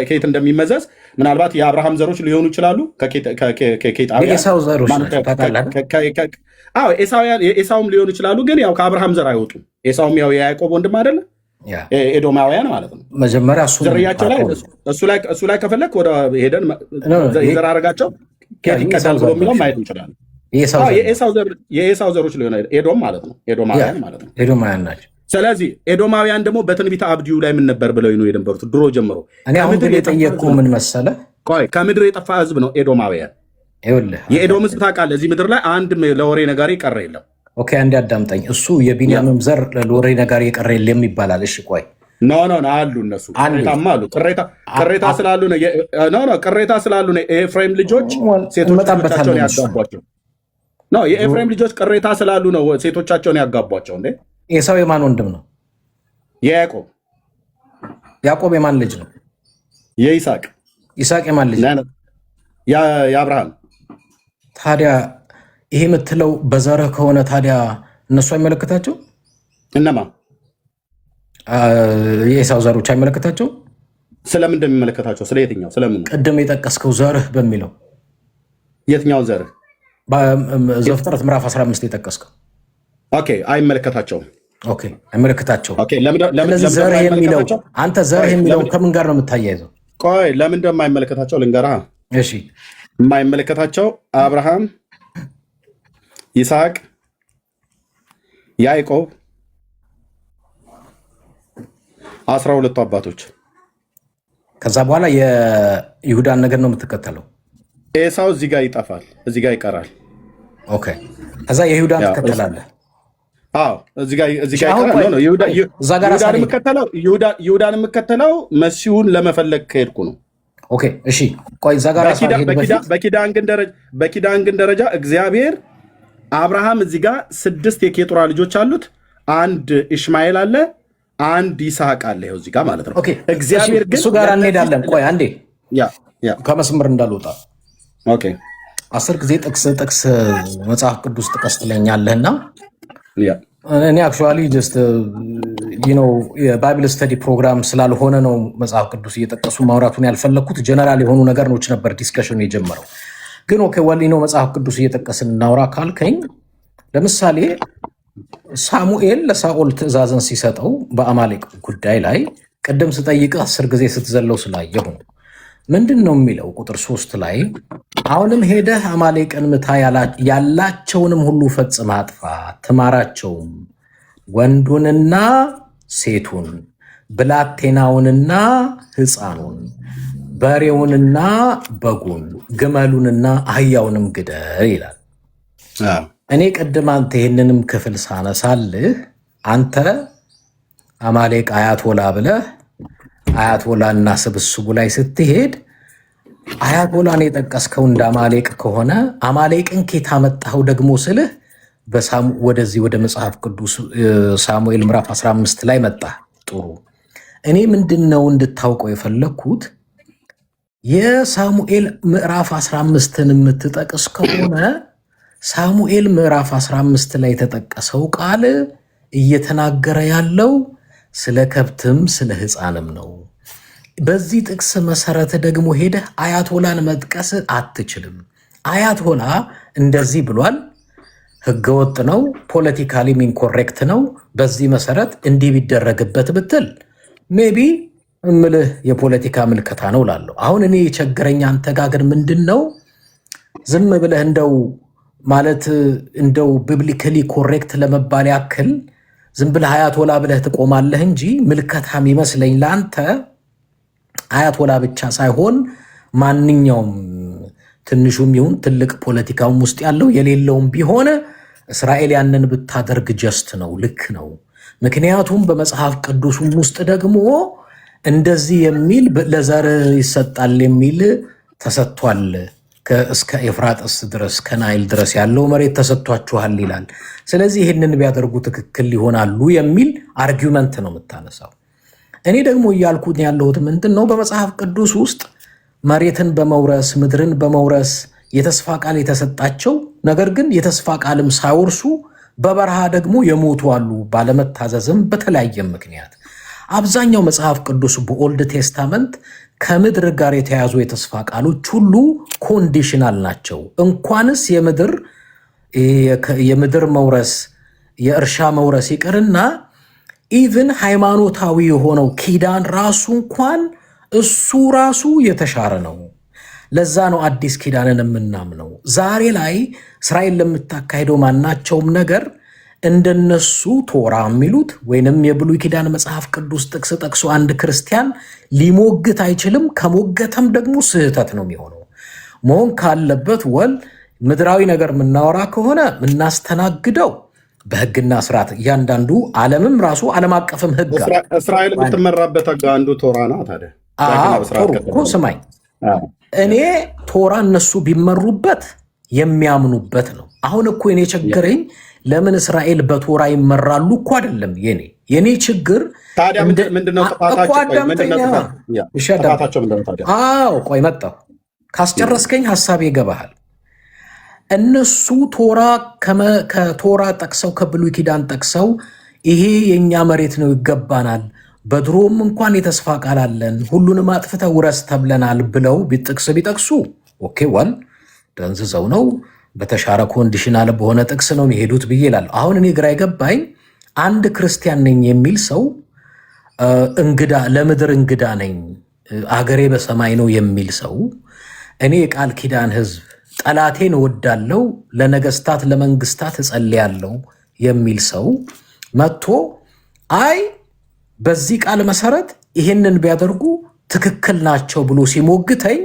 [SPEAKER 1] ከየት እንደሚመዘዝ ምናልባት የአብርሃም ዘሮች ሊሆኑ ይችላሉ። ኤሳውም ሊሆኑ ይችላሉ። ግን ያው ከአብርሃም ዘር አይወጡም። ኤሳውም ያው የያዕቆብ ወንድም አይደለ? ኤዶማውያን ማለት ነው።
[SPEAKER 2] መጀመሪያ
[SPEAKER 1] ዝርያቸው ላይ እሱ ላይ ከፈለክ ወደ ሄደን የዘር ሐረጋቸው ከየት ይቀዳል ብሎ የሚለው ማየት እንችላለን። የኤሳው ዘሮች ሊሆን ኤዶም ማለት ነው። ኤዶማውያን ማለት ነው።
[SPEAKER 2] ኤዶማውያን ናቸው።
[SPEAKER 1] ስለዚህ ኤዶማውያን ደግሞ በትንቢተ አብድዩ ላይ ምን ነበር ብለው ነው የነበሩት ድሮ ጀምሮ።
[SPEAKER 2] እኔ አሁን የጠየቅኩ ምን መሰለህ፣
[SPEAKER 1] ከምድር የጠፋ ህዝብ ነው ኤዶማውያን። የኤዶም ህዝብ ታውቃለህ፣ እዚህ ምድር ላይ አንድ ለወሬ ነጋሪ ቀረ የለም።
[SPEAKER 2] ኦኬ፣ አንድ አዳምጠኝ። እሱ የቢንያምም ዘር ለወሬ ነጋሪ የቀረ የለም ይባላል። እሺ ቆይ
[SPEAKER 1] ኖ አሉ እነሱ ቅሬታማ አሉ። ቅሬታ ስላሉ ነው ቅሬታ ስላሉ ነው የኤፍሬም ልጆች ሴቶቻቸውን ያጋቧቸው። የኤፍሬም ልጆች ቅሬታ ስላሉ ነው ሴቶቻቸውን ያጋቧቸው። እንዴ
[SPEAKER 2] ኤሳው የማን ወንድም ነው?
[SPEAKER 1] የያዕቆብ።
[SPEAKER 2] ያዕቆብ የማን ልጅ ነው?
[SPEAKER 1] የይስሐቅ።
[SPEAKER 2] ይስሐቅ የማን ልጅ ነው?
[SPEAKER 1] የአብርሃም።
[SPEAKER 2] ታዲያ ይሄ የምትለው በዘርህ ከሆነ ታዲያ እነሱ አይመለከታቸው?
[SPEAKER 1] እነማ?
[SPEAKER 2] የኤሳው ዘሮች አይመለከታቸው?
[SPEAKER 1] ስለምን እንደሚመለከታቸው? ስለ የትኛው? ስለምን?
[SPEAKER 2] ቅድም የጠቀስከው ዘርህ በሚለው
[SPEAKER 1] የትኛው ዘርህ?
[SPEAKER 2] ዘፍጥረት ምዕራፍ 15 የጠቀስከው።
[SPEAKER 1] ኦኬ፣ አይመለከታቸውም።
[SPEAKER 2] ኦኬ፣ አይመለከታቸውም።
[SPEAKER 1] ስለዚህ
[SPEAKER 2] ዘርህ የሚለው አንተ ዘርህ የሚለው ከምን ጋር ነው የምታያይዘው?
[SPEAKER 1] ቆይ ለምን እንደማይመለከታቸው ልንገርህ።
[SPEAKER 2] እሺ፣
[SPEAKER 1] የማይመለከታቸው አብርሃም፣ ይስሐቅ፣ ያዕቆብ 12 አባቶች።
[SPEAKER 2] ከዛ በኋላ የይሁዳን ነገር ነው የምትከተለው።
[SPEAKER 1] ኤሳው እዚህ ጋር ይጠፋል፣ እዚህ ጋር ይቀራል።
[SPEAKER 2] ኦኬ፣ ከዛ የይሁዳን ትከተላለህ።
[SPEAKER 1] አዎ፣ እዚህ ጋር ይቀራል። ነው ይሁዳን የምከተለው መሲሁን ለመፈለግ ከሄድኩ ነው።
[SPEAKER 2] ኦኬ፣ እሺ፣ ቆይ እዛ ጋር
[SPEAKER 1] በኪዳን ግን ደረጃ እግዚአብሔር አብርሃም እዚህ ጋር 6 የኬጡራ ልጆች አሉት። አንድ ኢሽማኤል አለ፣ አንድ ይስሐቅ አለ። ይኸው እዚህ ጋር ማለት ነው። እግዚአብሔር ግን
[SPEAKER 2] እሱ ጋር እንሄዳለን። ቆይ አንዴ ከመስመር እንዳልወጣ 10 ጊዜ ጥቅስ መጽሐፍ ቅዱስ ጥቀስ ትለኛለህና እኔ አክቹዋሊ ጀስት የባይብል ስተዲ ፕሮግራም ስላልሆነ ነው መጽሐፍ ቅዱስ እየጠቀሱ ማውራቱን ያልፈለግኩት። ጀነራል የሆኑ ነገሮች ነበር ዲስከሽኑ የጀመረው። ግን ኦኬ ወሊኖ መጽሐፍ ቅዱስ እየጠቀስን እናውራ ካልከኝ፣ ለምሳሌ ሳሙኤል ለሳኦል ትእዛዝን ሲሰጠው በአማሌቅ ጉዳይ ላይ ቅድም ስጠይቅህ 10 ጊዜ ስትዘለው ስላየሁ ነው። ምንድን ነው የሚለው? ቁጥር 3 ላይ አሁንም ሄደህ አማሌቅን ምታ፣ ያላቸውንም ሁሉ ፈጽመህ አጥፋ፣ ትማራቸውም፣ ወንዱንና ሴቱን፣ ብላቴናውንና ሕፃኑን፣ በሬውንና በጉን፣ ግመሉንና አህያውንም ግደል ይላል። እኔ ቅድም አንተ ይህንንም ክፍል ሳነሳልህ አንተ አማሌቅ አያቶላ ብለህ አያቶላና ስብስቡ ላይ ስትሄድ አያቶላን የጠቀስከው እንደ አማሌቅ ከሆነ አማሌቅን ኬታ መጣኸው ደግሞ ስልህ ወደዚህ ወደ መጽሐፍ ቅዱስ ሳሙኤል ምዕራፍ 15 ላይ መጣ። ጥሩ። እኔ ምንድነው እንድታውቀው የፈለግኩት የሳሙኤል ምዕራፍ 15ን የምትጠቅስ ከሆነ ሳሙኤል ምዕራፍ 15 ላይ የተጠቀሰው ቃል እየተናገረ ያለው ስለ ከብትም ስለ ሕፃንም ነው። በዚህ ጥቅስ መሰረት ደግሞ ሄደህ አያቶላን መጥቀስ አትችልም። አያቶላ እንደዚህ ብሏል፣ ህገወጥ ነው፣ ፖለቲካሊ ኢንኮሬክት ነው፣ በዚህ መሰረት እንዲህ ቢደረግበት ብትል ሜቢ እምልህ የፖለቲካ ምልከታ ነው ላለሁ። አሁን እኔ የቸገረኝ አንተ ጋር ግን ምንድን ነው ዝም ብለህ እንደው ቢብሊካሊ ኮሬክት ለመባል ያክል ዝም ብለህ አያቶላ ብለህ ትቆማለህ እንጂ ምልከታም ይመስለኝ ለአንተ አያቶላ ብቻ ሳይሆን ማንኛውም ትንሹም ይሁን ትልቅ ፖለቲካውም ውስጥ ያለው የሌለውም ቢሆን እስራኤል ያንን ብታደርግ ጀስት ነው፣ ልክ ነው። ምክንያቱም በመጽሐፍ ቅዱስም ውስጥ ደግሞ እንደዚህ የሚል ለዘር ይሰጣል የሚል ተሰጥቷል። እስከ ኤፍራጥስ ድረስ ከናይል ድረስ ያለው መሬት ተሰጥቷችኋል ይላል። ስለዚህ ይህንን ቢያደርጉ ትክክል ሊሆናሉ የሚል አርጊውመንት ነው የምታነሳው። እኔ ደግሞ እያልኩት ያለሁት ምንድን ነው፣ በመጽሐፍ ቅዱስ ውስጥ መሬትን በመውረስ ምድርን በመውረስ የተስፋ ቃል የተሰጣቸው ነገር ግን የተስፋ ቃልም ሳይወርሱ በበረሃ ደግሞ የሞቱ አሉ፣ ባለመታዘዝም በተለያየም ምክንያት። አብዛኛው መጽሐፍ ቅዱስ በኦልድ ቴስታመንት ከምድር ጋር የተያዙ የተስፋ ቃሎች ሁሉ ኮንዲሽናል ናቸው። እንኳንስ የምድር መውረስ የእርሻ መውረስ ይቅርና ኢቭን ሃይማኖታዊ የሆነው ኪዳን ራሱ እንኳን እሱ ራሱ የተሻረ ነው። ለዛ ነው አዲስ ኪዳንን የምናምነው። ዛሬ ላይ እስራኤል ለምታካሄደው ማናቸውም ነገር እንደነሱ ቶራ የሚሉት ወይንም የብሉይ ኪዳን መጽሐፍ ቅዱስ ጥቅስ ጠቅሶ አንድ ክርስቲያን ሊሞግት አይችልም። ከሞገተም ደግሞ ስህተት ነው የሚሆነው። መሆን ካለበት ምድራዊ ነገር የምናወራ ከሆነ የምናስተናግደው በህግና ስርዓት እያንዳንዱ ዓለምም ራሱ ዓለም አቀፍም ህግ
[SPEAKER 1] እስራኤል የምትመራበት አንዱ ቶራ ነው። ታዲያ
[SPEAKER 2] ስማኝ፣ እኔ ቶራ እነሱ ቢመሩበት የሚያምኑበት ነው። አሁን እኮ የኔ ቸገረኝ ለምን እስራኤል በቶራ ይመራሉ እኮ አይደለም የኔ ችግር።
[SPEAKER 1] ታዲያ ምንድነው ጥፋታቸው?
[SPEAKER 2] ቆይ መጣሁ። ካስጨረስከኝ ሀሳብ ይገባሃል። እነሱ ቶራ ከቶራ ጠቅሰው ከብሉይ ኪዳን ጠቅሰው ይሄ የእኛ መሬት ነው ይገባናል፣ በድሮም እንኳን የተስፋ ቃል አለን፣ ሁሉንም አጥፍተህ ውረስ ተብለናል ብለው ጥቅስ ቢጠቅሱ ኦኬ ደንዝዘው ነው በተሻረ ኮንዲሽናል በሆነ ጥቅስ ነው የሚሄዱት ብዬ እላለሁ። አሁን እኔ ግራ የገባኝ አንድ ክርስቲያን ነኝ የሚል ሰው ለምድር እንግዳ ነኝ አገሬ በሰማይ ነው የሚል ሰው እኔ የቃል ኪዳን ህዝብ ጠላቴን እወዳለሁ ለነገስታት ለመንግስታት እጸልያለሁ የሚል ሰው መጥቶ አይ በዚህ ቃል መሰረት ይሄንን ቢያደርጉ ትክክል ናቸው ብሎ ሲሞግተኝ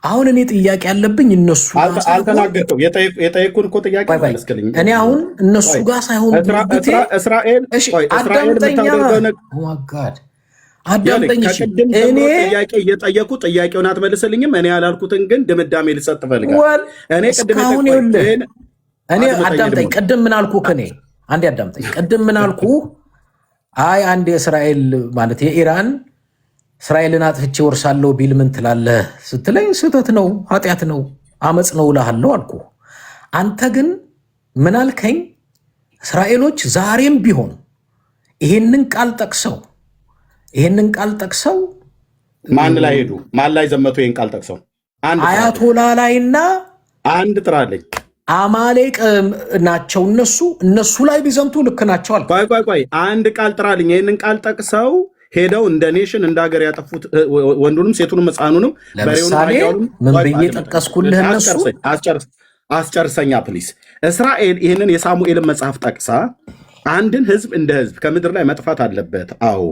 [SPEAKER 2] አሁን እኔ ጥያቄ ያለብኝ እነሱ
[SPEAKER 1] አልተናገርኩም። የጠየቁን እኮ ጥያቄ መልስልኝ።
[SPEAKER 2] እኔ አሁን እነሱ ጋር ሳይሆን
[SPEAKER 1] እስራኤል
[SPEAKER 2] አዳምጠኝ።
[SPEAKER 1] እኔ ጥያቄ እየጠየቁ ጥያቄውን አትመልስልኝም። እኔ ያላልኩትን ግን ድምዳሜ ልሰጥ እፈልጋለሁ።
[SPEAKER 2] እኔ አዳምጠኝ። ቅድም ምን አልኩህ? እኔ አንዴ አዳምጠኝ። ቅድም ምን አልኩህ? አይ አንድ የእስራኤል ማለት የኢራን እስራኤልን አጥፍቼ ወርሳለሁ ቢል ምን ትላለህ ስትለኝ ስህተት ነው፣ ኃጢአት ነው፣ አመፅ ነው እልሃለሁ አልኩህ። አንተ ግን ምን አልከኝ? እስራኤሎች ዛሬም ቢሆን ይሄንን ቃል ጠቅሰው
[SPEAKER 1] ማን ላይ ሄዱ? ማን ላይ ዘመቱ? ይሄን ቃል ጠቅሰው
[SPEAKER 2] አያቶላ ላይና
[SPEAKER 1] አንድ ጥራለኝ
[SPEAKER 2] አማሌቅ ናቸው እነሱ ላይ ቢዘምቱ ልክ ናቸው አልኩህ።
[SPEAKER 1] ቆይ አንድ ቃል ጥራልኝ። ይሄንን ቃል ጠቅሰው ሄደው እንደ ኔሽን እንደ ሀገር ያጠፉት ወንዱንም ሴቱንም ሕፃኑንም
[SPEAKER 2] ለምሳሌ ምን ብዬ ጠቀስኩልህ? እነሱ
[SPEAKER 1] አስጨርሰኛ ፕሊስ። እስራኤል ይህንን የሳሙኤልን መጽሐፍ ጠቅሳ አንድን ህዝብ እንደ ህዝብ ከምድር ላይ መጥፋት አለበት፣ አዎ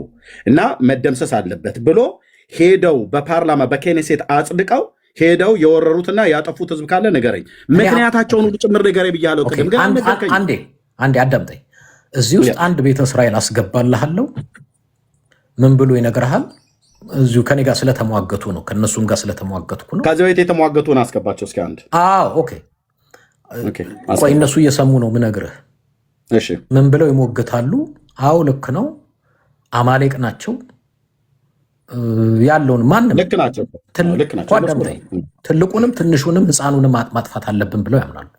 [SPEAKER 1] እና መደምሰስ አለበት ብሎ ሄደው በፓርላማ በኬኔሴት አጽድቀው ሄደው የወረሩትና ያጠፉት ህዝብ ካለ ንገረኝ። ምክንያታቸውን ሁሉ ጭምር ንገረኝ ብያለሁ።
[SPEAKER 2] አንዴ አዳምጠኝ። እዚህ ውስጥ አንድ ቤተ እስራኤል አስገባልሃለሁ። ምን ብሎ ይነግርሃል? እዚሁ ከኔ ጋር ስለተሟገቱ ነው፣ ከነሱም ጋር ስለተሟገትኩ ነው።
[SPEAKER 1] ከዚህ በፊት የተሟገቱን አስገባቸው እስኪ አንድ።
[SPEAKER 2] ኦኬ ቆይ እነሱ እየሰሙ ነው ምነግርህ።
[SPEAKER 1] እሺ
[SPEAKER 2] ምን ብለው ይሞግታሉ? አዎ ልክ ነው፣ አማሌቅ ናቸው ያለውን ማንም
[SPEAKER 1] ልክ ናቸው።
[SPEAKER 2] ትልቁንም ትንሹንም ህፃኑንም ማጥፋት አለብን ብለው ያምናሉ።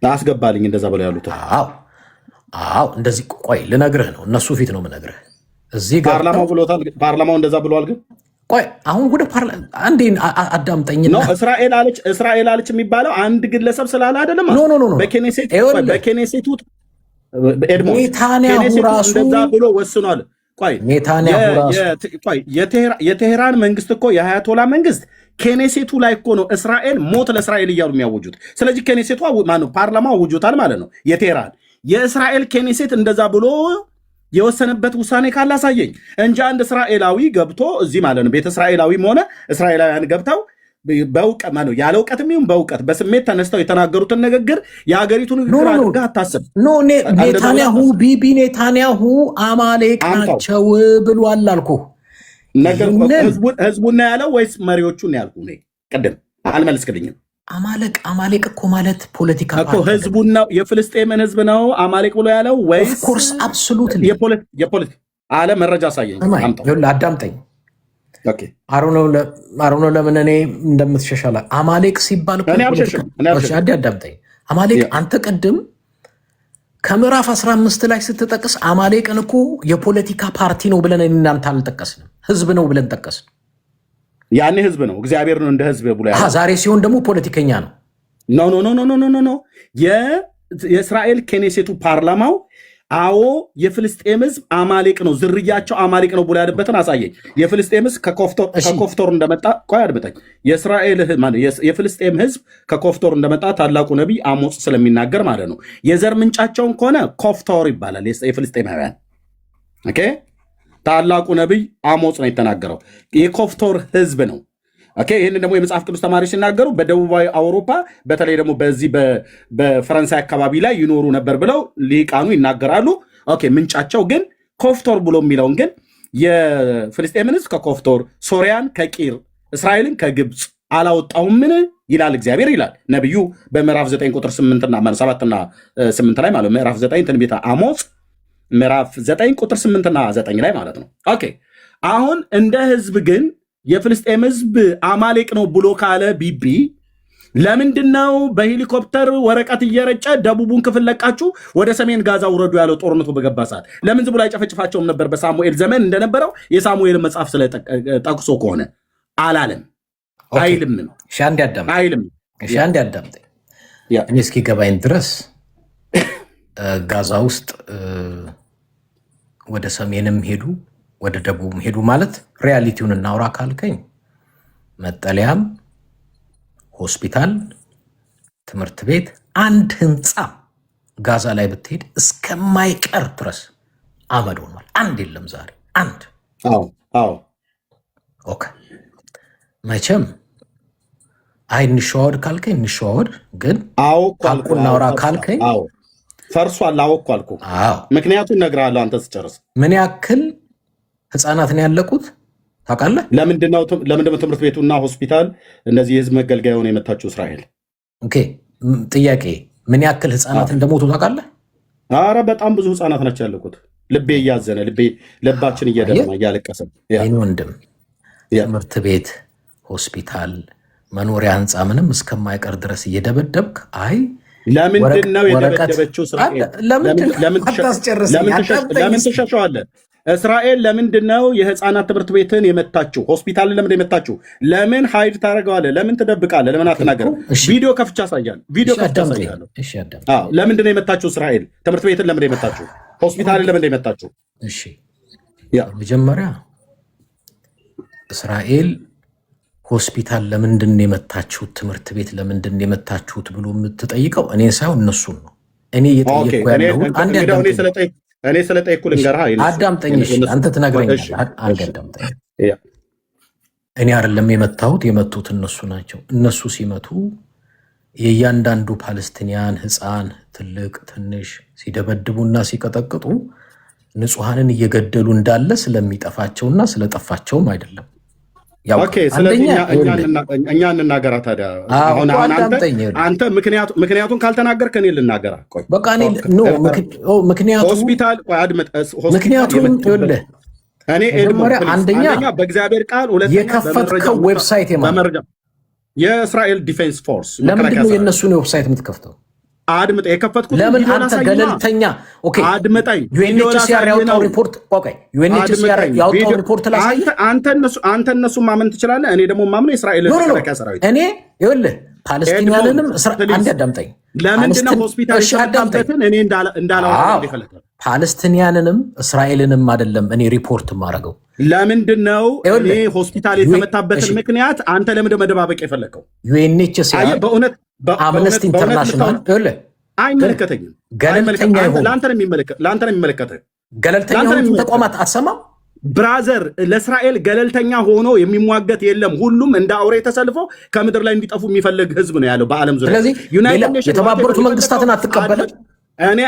[SPEAKER 1] አስገባልኝ እንደዛ ብለው ያሉት።
[SPEAKER 2] አዎ እንደዚህ ቆይ ልነግርህ ነው፣ እነሱ ፊት ነው ምነግርህ። እዚህ ጋር
[SPEAKER 1] ፓርላማው ብሎታል። ፓርላማው እንደዛ ብሏል። ግን
[SPEAKER 2] ቆይ አሁን ወደ አንዴ አዳምጠኝና
[SPEAKER 1] እስራኤል አለች የሚባለው አንድ ግለሰብ ስላለ አይደለም። በኬኔሴቱ
[SPEAKER 2] ኔታንያሁ ራሱ
[SPEAKER 1] እንደዛ ብሎ ወስኗል። የቴሄራን መንግስት እኮ የአያቶላ መንግስት ኬኔሴቱ ላይ እኮ ነው እስራኤል ሞት ለእስራኤል እያሉ የሚያውጁት። ስለዚህ ኬኔሴቱ ማነው? ፓርላማ አውጆታል ማለት ነው። የቴሄራን የእስራኤል ኬኔሴት እንደዛ ብሎ የወሰነበት ውሳኔ ካላሳየኝ እንጂ አንድ እስራኤላዊ ገብቶ እዚህ ማለት ነው ቤተ እስራኤላዊም ሆነ እስራኤላውያን ገብተው በእውቀት ማለት ነው ያለ እውቀት የሚሆን በእውቀት በስሜት ተነስተው የተናገሩትን ንግግር የሀገሪቱን ንግግር አድርገህ አታስብ።
[SPEAKER 2] ቢቢ ኔታንያሁ አማሌቅ ናቸው ብሏል አልኩህ።
[SPEAKER 1] ህዝቡና ያለው ወይስ መሪዎቹን ያልኩህ? እኔ ቅድም አልመልስክልኝም።
[SPEAKER 2] አማሌቅ እኮ ማለት ፖለቲካ
[SPEAKER 1] እኮ ህዝቡና የፍልስጤምን ህዝብ ነው አማሌቅ ብሎ ያለው ወይስ?
[SPEAKER 2] ኦፍኮርስ አብሶሉትሊ
[SPEAKER 1] የፖለቲካ አለ መረጃ አሳየኝ።
[SPEAKER 2] አዳምጠኝ። አሮኖ ለምን እኔ እንደምትሸሻላ አማሌቅ ሲባል አዳምጠኝ። አማሌቅ አንተ ቅድም ከምዕራፍ 15 ላይ ስትጠቅስ አማሌቅን እኮ የፖለቲካ ፓርቲ ነው ብለን እናንተ አልጠቀስንም፣ ህዝብ ነው ብለን ጠቀስን።
[SPEAKER 1] ያኔ ህዝብ ነው እግዚአብሔር ነው እንደ ህዝብ ብሎ ያለው።
[SPEAKER 2] ዛሬ ሲሆን ደግሞ ፖለቲከኛ ነው።
[SPEAKER 1] ኖ የእስራኤል ኬኔሴቱ ፓርላማው አዎ የፍልስጤም ህዝብ አማሌቅ ነው፣ ዝርያቸው አማሌቅ ነው ብሎ ያለበትን አሳየኝ። የፍልስጤም ህዝብ ከኮፍቶር እንደመጣ ቆይ አድምጠኝ። የፍልስጤም ህዝብ ከኮፍቶር እንደመጣ ታላቁ ነቢይ አሞጽ ስለሚናገር ማለት ነው። የዘር ምንጫቸውን ከሆነ ኮፍቶር ይባላል የፍልስጤማውያን። ኦኬ ታላቁ ነቢይ አሞጽ ነው የተናገረው። የኮፍቶር ህዝብ ነው። ኦኬ ይህንን ደግሞ የመጽሐፍ ቅዱስ ተማሪዎች ሲናገሩ በደቡባዊ አውሮፓ በተለይ ደግሞ በዚህ በፈረንሳይ አካባቢ ላይ ይኖሩ ነበር ብለው ሊቃኑ ይናገራሉ። ኦኬ ምንጫቸው ግን ኮፍቶር ብሎ የሚለውን ግን የፍልስጤምን ህዝብ ከኮፍቶር፣ ሶሪያን ከቂር፣ እስራኤልን ከግብፅ አላወጣሁምን ይላል እግዚአብሔር ይላል ነቢዩ በምዕራፍ 9 ቁጥር 7 እና 8 ላይ ማለት ምዕራፍ 9 ትንቢተ አሞጽ ምዕራፍ 9 ቁጥር 8 እና 9 ላይ ማለት ነው። ኦኬ አሁን እንደ ህዝብ ግን የፍልስጤም ህዝብ አማሌቅ ነው ብሎ ካለ ቢቢ ለምንድነው በሄሊኮፕተር ወረቀት እየረጨ ደቡቡን ክፍል ለቃችሁ ወደ ሰሜን ጋዛ ውረዱ ያለው? ጦርነቱ በገባ ሰዓት ለምን ዝም ብሎ አይጨፈጭፋቸውም ነበር? በሳሙኤል ዘመን እንደነበረው የሳሙኤልን መጽሐፍ ስለጠቅሶ ከሆነ አላለም አይልም አይልም።
[SPEAKER 2] አንድ ያዳምጠኝ እኔ እስኪገባኝ ድረስ ጋዛ ውስጥ ወደ ሰሜንም ሄዱ ወደ ደቡብም ሄዱ ማለት ሪያሊቲውን እናውራ ካልከኝ መጠለያም፣ ሆስፒታል፣ ትምህርት ቤት፣ አንድ ህንፃ ጋዛ ላይ ብትሄድ እስከማይቀር ድረስ አመድ ሆኗል። አንድ የለም ዛሬ አንድ። ኦኬ መቼም እንሸዋወድ ካልከኝ እንሸዋወድ፣ ግን ሀቁን እናውራ ካልከኝ
[SPEAKER 1] ፈርሷል። አወቅኩ አልኩ። ምክንያቱም እነግርሃለሁ አንተ ስጨርስ። ምን
[SPEAKER 2] ያክል ህፃናትን ያለቁት ታውቃለህ?
[SPEAKER 1] ለምንድነው ትምህርት ቤቱና ሆስፒታል እነዚህ የህዝብ መገልገያ የሆነ የመታችው እስራኤል?
[SPEAKER 2] ኦኬ ጥያቄ፣ ምን ያክል ህፃናት እንደሞቱ ታውቃለህ?
[SPEAKER 1] አረ በጣም ብዙ ህፃናት ናቸው ያለቁት። ልቤ እያዘነ ልባችን እየደማ እያለቀሰ
[SPEAKER 2] ወንድም፣ ትምህርት ቤት፣ ሆስፒታል፣ መኖሪያ ህንፃ ምንም እስከማይቀር ድረስ እየደበደብክ
[SPEAKER 1] ለምንድን ነው የደበደበችው እስራኤል? ለምን ትሸሸዋለህ? እስራኤል ለምንድን ነው የህፃናት ትምህርት ቤትን የመታችው? ሆስፒታልን ለምን የመታችው? ለምን ሀይድ ታደርገዋለህ? ለምን ትደብቃለህ? ለምን አትናገርም? ቪዲዮ ከፍቻ አሳያለሁ። ለምንድን ነው የመታችው እስራኤል? ትምህርት ቤትን ለምን የመታችው? ሆስፒታልን ለምን የመታችው?
[SPEAKER 2] መጀመሪያ እስራኤል ሆስፒታል ለምንድን ነው የመታችሁት? ትምህርት ቤት ለምንድን ነው የመታችሁት ብሎ የምትጠይቀው እኔ ሳይሆን እነሱን ነው። እኔ እየጠየቅኩ ያለሁት
[SPEAKER 1] እኔ ስለጠየቅኩ ልንገርህ።
[SPEAKER 2] አዳምጠኝ፣ አንተ ትነግረኛለህ። አንድ አዳምጠኝ። እኔ አይደለም የመቱት እነሱ ናቸው። እነሱ ሲመቱ የእያንዳንዱ ፓለስቲኒያን ህፃን፣ ትልቅ፣ ትንሽ ሲደበድቡና ሲቀጠቅጡ ንጹሐንን እየገደሉ እንዳለ ስለሚጠፋቸውና ስለጠፋቸውም አይደለም።
[SPEAKER 1] እኛ እንናገራ ታዲያ። አንተ ምክንያቱም ካልተናገርክ እኔ ልናገራ።
[SPEAKER 2] ምክንያቱም አንደኛ
[SPEAKER 1] በእግዚአብሔር ቃል፣
[SPEAKER 2] የከፈትከው ዌብሳይት
[SPEAKER 1] የእስራኤል ዲፌንስ ፎርስ።
[SPEAKER 2] ለምንድነው የእነሱን ዌብሳይት የምትከፍተው?
[SPEAKER 1] አድምጠኝ። የከፈትኩት
[SPEAKER 2] ለምን አንተ ገለልተኛ? ኦኬ
[SPEAKER 1] አድምጠኝ።
[SPEAKER 2] ዩኤንኤችሲአር ያወጣው ሪፖርት ዩኤንኤችሲአር ያወጣው ሪፖርት ላሳይ።
[SPEAKER 1] አንተ እነሱ ማመን ትችላለህ። እኔ ደግሞ ማምነው የእስራኤል መከላከያ ሰራዊት።
[SPEAKER 2] እኔ ይኸውልህ ፓለስቲኒያንንም አንድ አዳምጠኝ።
[SPEAKER 1] ለምንድን ነው ሆስፒታል የተመታበትን እኔ እንዳላወራ እንደፈለከ?
[SPEAKER 2] ፓለስቲኒያንንም እስራኤልንም አይደለም እኔ ሪፖርት የማደርገው።
[SPEAKER 1] ለምንድን ነው እኔ ሆስፒታል የተመታበትን ምክንያት አንተ ለምንድን መደባበቅ የፈለከው?
[SPEAKER 2] ዩኤንኤችሲአር
[SPEAKER 1] በእውነት
[SPEAKER 2] አምነስቲ ኢንተርናሽናል
[SPEAKER 1] አይመለከተኝም።
[SPEAKER 2] ገለልተኛ
[SPEAKER 1] ለአንተ ነው የሚመለከተህ።
[SPEAKER 2] ገለልተኛ የሆኑ ተቋማት አሰማም
[SPEAKER 1] ብራዘር፣ ለእስራኤል ገለልተኛ ሆኖ የሚሟገት የለም። ሁሉም እንደ አውሬ ተሰልፎ ከምድር ላይ እንዲጠፉ የሚፈልግ ህዝብ ነው ያለው በዓለም ዙሪያ።
[SPEAKER 2] ስለዚህ የተባበሩት መንግስታትን አትቀበልም?
[SPEAKER 1] እኔ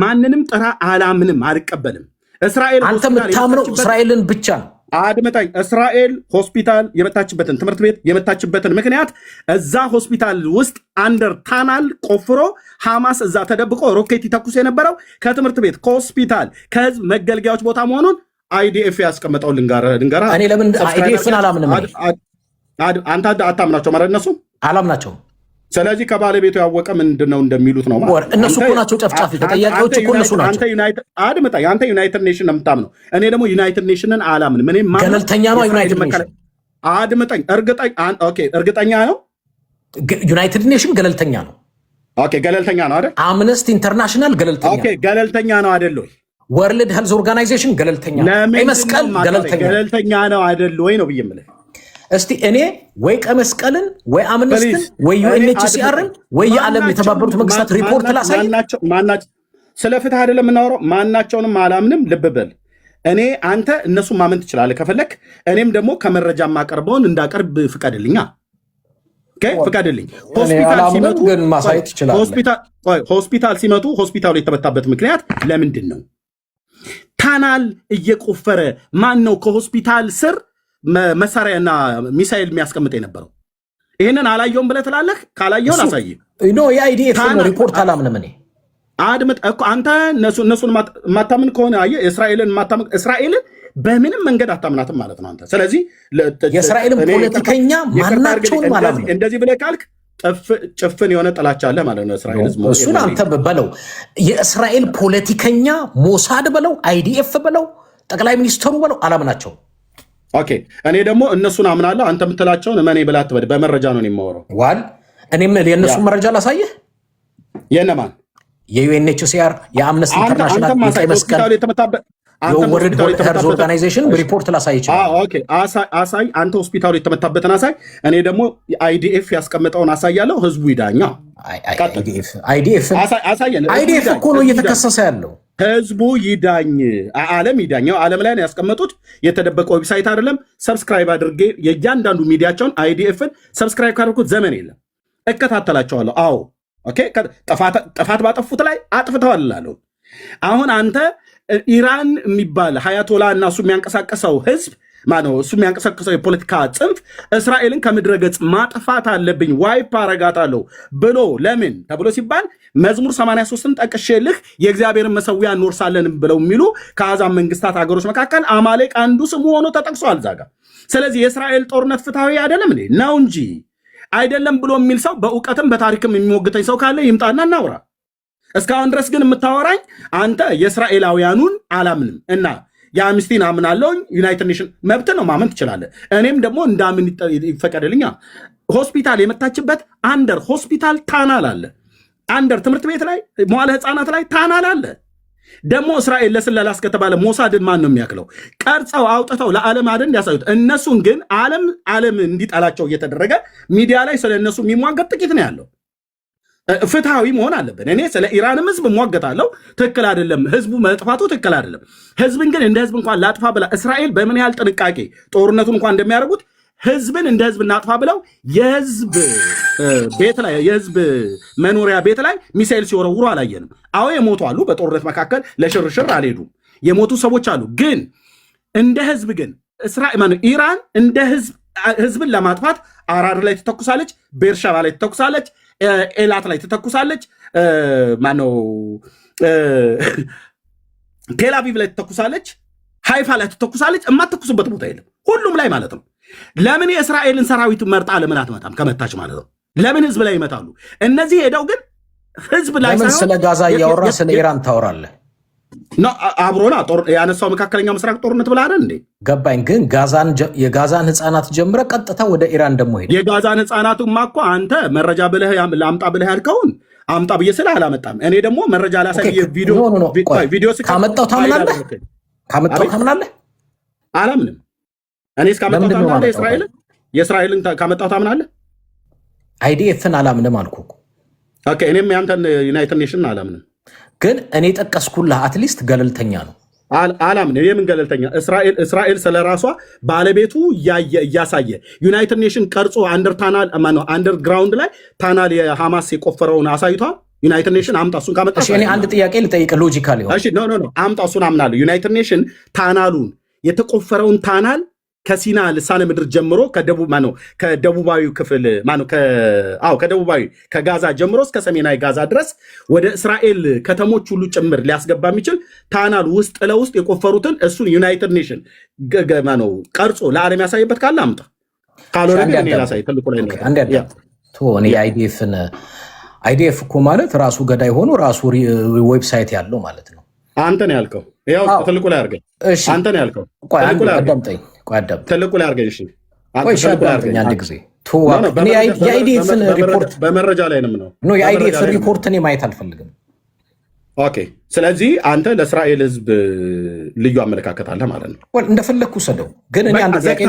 [SPEAKER 1] ማንንም ጥራ አላምንም፣ አልቀበልም። እስራኤል
[SPEAKER 2] አንተ የምታምነው እስራኤልን ብቻ ነው።
[SPEAKER 1] አድመጣኝ። እስራኤል ሆስፒታል የመታችበትን ትምህርት ቤት የመታችበትን ምክንያት እዛ ሆስፒታል ውስጥ አንደር ታናል ቆፍሮ ሐማስ እዛ ተደብቆ ሮኬት ይተኩስ የነበረው ከትምህርት ቤት፣ ከሆስፒታል፣ ከህዝብ መገልገያዎች ቦታ መሆኑን አይዲኤፍ ያስቀመጠው ልንገራ።
[SPEAKER 2] እኔ ለምን አይዲኤፍን አላምንም?
[SPEAKER 1] አንተ አታምናቸው ማለት እነሱ
[SPEAKER 2] አላምናቸውም።
[SPEAKER 1] ስለዚህ ከባለቤቱ ያወቀ ምንድነው እንደሚሉት ነው ማለት።
[SPEAKER 2] እነሱ እኮ ናቸው ጨፍጫፊ፣ ተጠያቂዎች እኮ እነሱ ናቸው።
[SPEAKER 1] አድምጠኝ። አንተ ዩናይትድ ኔሽን ነው የምታምነው፣ እኔ ደግሞ ዩናይትድ ኔሽንን አላምንም። እኔ
[SPEAKER 2] ገለልተኛ ነው ዩናይትድ ኔሽን።
[SPEAKER 1] አድምጠኝ። እርግጠኛ ነው
[SPEAKER 2] ዩናይትድ ኔሽን ገለልተኛ ነው።
[SPEAKER 1] ኦኬ ገለልተኛ ነው አይደል?
[SPEAKER 2] አምነስቲ ኢንተርናሽናል ገለልተኛ
[SPEAKER 1] ኦኬ ገለልተኛ ነው አይደል ወይ?
[SPEAKER 2] ወርልድ ሄልዝ ኦርጋናይዜሽን ገለልተኛ ነው። መስቀል
[SPEAKER 1] ገለልተኛ ነው አይደል ወይ ነው ብዬ የምልህ።
[SPEAKER 2] እስቲ እኔ ወይ ቀመስቀልን ወይ አምነስትን ወይ ዩኤንኤችሲአርን ወይ የዓለም የተባበሩት መንግስታት ሪፖርት ላሳይ።
[SPEAKER 1] ማናቸው ስለ ፍትህ አይደለም የምናወራው። ማናቸውንም አላምንም። ልብ በል እኔ አንተ እነሱን ማመን ትችላለህ ከፈለክ። እኔም ደግሞ ከመረጃ የማቀርበውን እንዳቀርብ ፍቀድልኛ። ፍቀድልኝ። ሆስፒታል ሲመጡ ሆስፒታሉ የተመታበት ምክንያት ለምንድን ነው? ታናል እየቆፈረ ማን ነው ከሆስፒታል ስር መሳሪያና ሚሳይል የሚያስቀምጥ የነበረው? ይህንን አላየውም ብለህ ትላለህ? ካላየውን አሳይ።
[SPEAKER 2] የአይዲኤፍ ሪፖርት አላምንም እኔ።
[SPEAKER 1] አድምጥ እኮ አንተ እነሱን ማታምን ከሆነ እስራኤልን በምንም መንገድ አታምናትም ማለት ነው አንተ። ስለዚህ
[SPEAKER 2] የእስራኤልን ፖለቲከኛ ማናቸውንም አላምንም።
[SPEAKER 1] እንደዚህ ብለህ ካልክ ጭፍን የሆነ ጥላቻ አለ ማለት ነው እስራኤል ህዝብ።
[SPEAKER 2] እሱን አንተ በለው። የእስራኤል ፖለቲከኛ ሞሳድ በለው፣ አይዲኤፍ በለው፣ ጠቅላይ ሚኒስትሩ በለው አላምናቸው።
[SPEAKER 1] ኦኬ እኔ ደግሞ እነሱን አምናለሁ። አንተ የምትላቸውን እመኔ ብላ አትበል። በመረጃ ነው የማወራው።
[SPEAKER 2] ዋል እኔም የእነሱን መረጃ ላሳየህ።
[SPEAKER 1] የነማን?
[SPEAKER 2] የዩኤንኤችሲአር፣ የአምነስቲ ኢንተርናሽናል፣ የቀይ መስቀል፣ የወርልድ ሄልዝ ኦርጋናይዜሽን ሪፖርት ላሳይ ይችላል።
[SPEAKER 1] አሳይ። አንተ ሆስፒታሉ የተመታበትን አሳይ። እኔ ደግሞ አይዲኤፍ ያስቀመጠውን አሳያለሁ። ህዝቡ ይዳኛ።
[SPEAKER 2] አይዲኤፍ እኮ ነው እየተከሰሰ ያለው።
[SPEAKER 1] ህዝቡ ይዳኝ፣ ዓለም ይዳኛው። ዓለም ላይ ነው ያስቀመጡት። የተደበቀ ዌብሳይት አይደለም። ሰብስክራይብ አድርጌ የእያንዳንዱ ሚዲያቸውን አይዲኤፍን ሰብስክራይብ ካደርኩት ዘመን የለም። እከታተላቸዋለሁ። አዎ ኦኬ። ጥፋት ባጠፉት ላይ አጥፍተዋል እላለሁ። አሁን አንተ ኢራን የሚባል ሀያቶላ እና እሱ የሚያንቀሳቀሰው ህዝብ ማነው? እሱ የሚያንቀሳቀሰው የፖለቲካ ጽንፍ እስራኤልን ከምድረ ገጽ ማጥፋት አለብኝ፣ ዋይፕ አረጋታለሁ ብሎ ለምን ተብሎ ሲባል መዝሙር 83ን ጠቅሼልህ የእግዚአብሔርን መሰዊያ እንወርሳለን ብለው የሚሉ ከአሕዛብ መንግስታት ሀገሮች መካከል አማሌቅ አንዱ ስሙ ሆኖ ተጠቅሷል እዛ ጋር። ስለዚህ የእስራኤል ጦርነት ፍትሐዊ አይደለም እንዴ? ነው እንጂ አይደለም ብሎ የሚል ሰው በእውቀትም በታሪክም የሚሞግተኝ ሰው ካለ ይምጣና እናውራ። እስካሁን ድረስ ግን የምታወራኝ አንተ የእስራኤላውያኑን አላምንም እና የአምስቲን አምናለሁኝ። ዩናይትድ ኔሽን መብት ነው ማመን ትችላለህ። እኔም ደግሞ እንዳምን ይፈቀድልኛ። ሆስፒታል የመታችበት አንደር ሆስፒታል ታናል አለ። አንደር ትምህርት ቤት ላይ መዋለ ህፃናት ላይ ታናል አለ። ደግሞ እስራኤል ለስለላ እስከተባለ ሞሳድን ማን ነው የሚያክለው? ቀርጸው አውጥተው ለዓለም አደን እንዲያሳዩት። እነሱን ግን ዓለም እንዲጠላቸው እየተደረገ ሚዲያ ላይ ስለ እነሱ የሚሟገት ጥቂት ነው ያለው። ፍትሃዊ መሆን አለብን። እኔ ስለ ኢራንም ህዝብ እሟገታለሁ። ትክክል አይደለም፣ ህዝቡ መጥፋቱ ትክክል አይደለም። ህዝብን ግን እንደ ህዝብ እንኳን ላጥፋ ብላ እስራኤል በምን ያህል ጥንቃቄ ጦርነቱን እንኳን እንደሚያደርጉት ህዝብን እንደ ህዝብ እናጥፋ ብለው የህዝብ ቤት ላይ የህዝብ መኖሪያ ቤት ላይ ሚሳኤል ሲወረውሩ አላየንም። አዎ የሞቱ አሉ። በጦርነት መካከል ለሽርሽር አልሄዱም። የሞቱ ሰዎች አሉ። ግን እንደ ህዝብ ግን ኢራን እንደ ህዝብን ለማጥፋት አራር ላይ ትተኩሳለች፣ ቤርሻባ ላይ ትተኩሳለች፣ ኤላት ላይ ትተኩሳለች፣ ማነው ቴልአቪቭ ላይ ትተኩሳለች፣ ሃይፋ ላይ ትተኩሳለች። የማትተኩሱበት ቦታ የለም፣ ሁሉም ላይ ማለት ነው። ለምን የእስራኤልን ሰራዊት መርጣ ለምን አትመጣም? ከመታች ማለት ነው። ለምን ህዝብ ላይ ይመጣሉ? እነዚህ ሄደው ግን ህዝብ ላይ ሳይሆን
[SPEAKER 2] ስለ ጋዛ እያወራ ስለ ኢራን ታወራለህ።
[SPEAKER 1] አብሮና ያነሳው መካከለኛው ምስራቅ ጦርነት ብላ አይደል እንዴ?
[SPEAKER 2] ገባኝ። ግን የጋዛን ህፃናት ጀምረ ቀጥታ ወደ ኢራን ደግሞ ሄደ።
[SPEAKER 1] የጋዛን ህፃናቱማ እኮ አንተ መረጃ ብለህ አምጣ ብለህ ያልከውን አምጣ ብዬ ስለ አላመጣም። እኔ ደግሞ መረጃ ላሳይ ቪዲዮ
[SPEAKER 2] ካመጣው ታምናለህ? ካመጣው ታምናለህ?
[SPEAKER 1] አላምንም። እኔ እስካመጣው ታምናለህ? የእስራኤልን ካመጣው ታምናለህ?
[SPEAKER 2] አይዲኤፍን አላምንም አልኩ።
[SPEAKER 1] ኦኬ እኔም ያንተን ዩናይትድ ኔሽን አላምንም።
[SPEAKER 2] ግን እኔ ጠቀስኩልህ አትሊስት ገለልተኛ ነው።
[SPEAKER 1] አላምን። የምን ገለልተኛ? እስራኤል ስለራሷ ባለቤቱ እያሳየ ዩናይትድ ኔሽን ቀርጾ አንደርግራውንድ ላይ ታናል የሐማስ የቆፈረውን አሳይቷል። ዩናይትድ ኔሽን አምጣ እሱን ካመጣ
[SPEAKER 2] እኔ አንድ ጥያቄ ልጠይቅ ሎጂካል ይሆን።
[SPEAKER 1] አምጣ እሱን አምናለሁ። ዩናይትድ ኔሽን ታናሉን የተቆፈረውን ታናል ከሲና ልሳነ ምድር ጀምሮ ከደቡባዊ ክፍል ከደቡባዊ ከጋዛ ጀምሮ እስከ ሰሜናዊ ጋዛ ድረስ ወደ እስራኤል ከተሞች ሁሉ ጭምር ሊያስገባ የሚችል ታናል ውስጥ ለውስጥ የቆፈሩትን እሱን ዩናይትድ ኔሽን ቀርጾ ለዓለም ያሳይበት ካለ አምጣ። ካልሆነ ግን እኔ ላሳይ። ትልቁ ላይ
[SPEAKER 2] አይዲኤፍ እኮ ማለት ራሱ ገዳይ ሆኖ ራሱ ዌብሳይት ያለው ማለት ነው።
[SPEAKER 1] አንተ ነው ያልከው። ያው ትልቁ ላይ አድርገኝ። አንተ ነው ያልከው። ትልቁ ላይ አድርገኝ። እሺ፣
[SPEAKER 2] አንድ ጊዜ የአይዲኤፍን ሪፖርት
[SPEAKER 1] በመረጃ ላይ ነው
[SPEAKER 2] የአይዲኤፍን ሪፖርት እኔ ማየት አልፈልግም።
[SPEAKER 1] ኦኬ፣ ስለዚህ አንተ ለእስራኤል ህዝብ ልዩ አመለካከት አለ ማለት ነው።
[SPEAKER 2] እንደፈለግኩ ሰደው፣ ግን እኔ አንድ ጥያቄ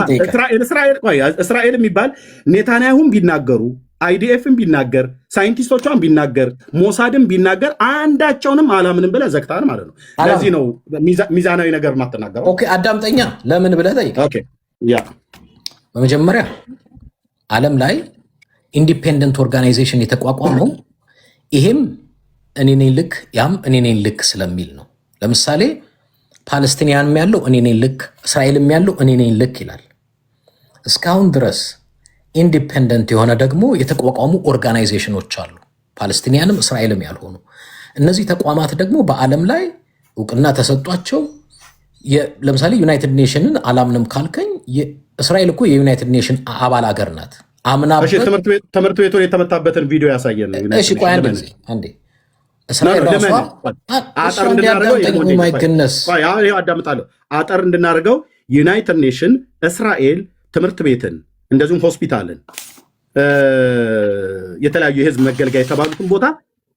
[SPEAKER 1] እስራኤል የሚባል ኔታንያሁም ቢናገሩ አይዲኤፍን ቢናገር ሳይንቲስቶቿን ቢናገር ሞሳድን ቢናገር አንዳቸውንም አላምንም ብለህ ዘግታል ማለት ነው። ለዚህ ነው ሚዛናዊ ነገር ማተናገረው።
[SPEAKER 2] ኦኬ፣ አዳምጠኛ ለምን ብለህ ጠይቅ።
[SPEAKER 1] ኦኬ፣ ያ
[SPEAKER 2] በመጀመሪያ ዓለም ላይ ኢንዲፔንደንት ኦርጋናይዜሽን የተቋቋመው ይሄም እኔ ነኝ ልክ ያም እኔ ነኝ ልክ ስለሚል ነው። ለምሳሌ ፓለስቲኒያንም ያለው እኔ ነኝ ልክ፣ እስራኤልም ያለው እኔ ነኝ ልክ ይላል። እስካሁን ድረስ ኢንዲፔንደንት የሆነ ደግሞ የተቋቋሙ ኦርጋናይዜሽኖች አሉ፣ ፓለስቲኒያንም እስራኤልም ያልሆኑ። እነዚህ ተቋማት ደግሞ በዓለም ላይ እውቅና ተሰጧቸው። ለምሳሌ ዩናይትድ ኔሽንን አላምንም ካልከኝ እስራኤል እኮ የዩናይትድ ኔሽን አባል ሀገር ናት። አምናበት
[SPEAKER 1] ትምህርት ቤቱን የተመታበትን ቪዲዮ ያሳየን።
[SPEAKER 2] እሺ ቆይ አንዴ እስራኤል ራሷ
[SPEAKER 1] አዳምጣለሁ። አጠር እንድናደርገው ዩናይትድ ኔሽን እስራኤል ትምህርት ቤትን እንደዚሁም ሆስፒታልን የተለያዩ የህዝብ መገልገያ የተባሉትን ቦታ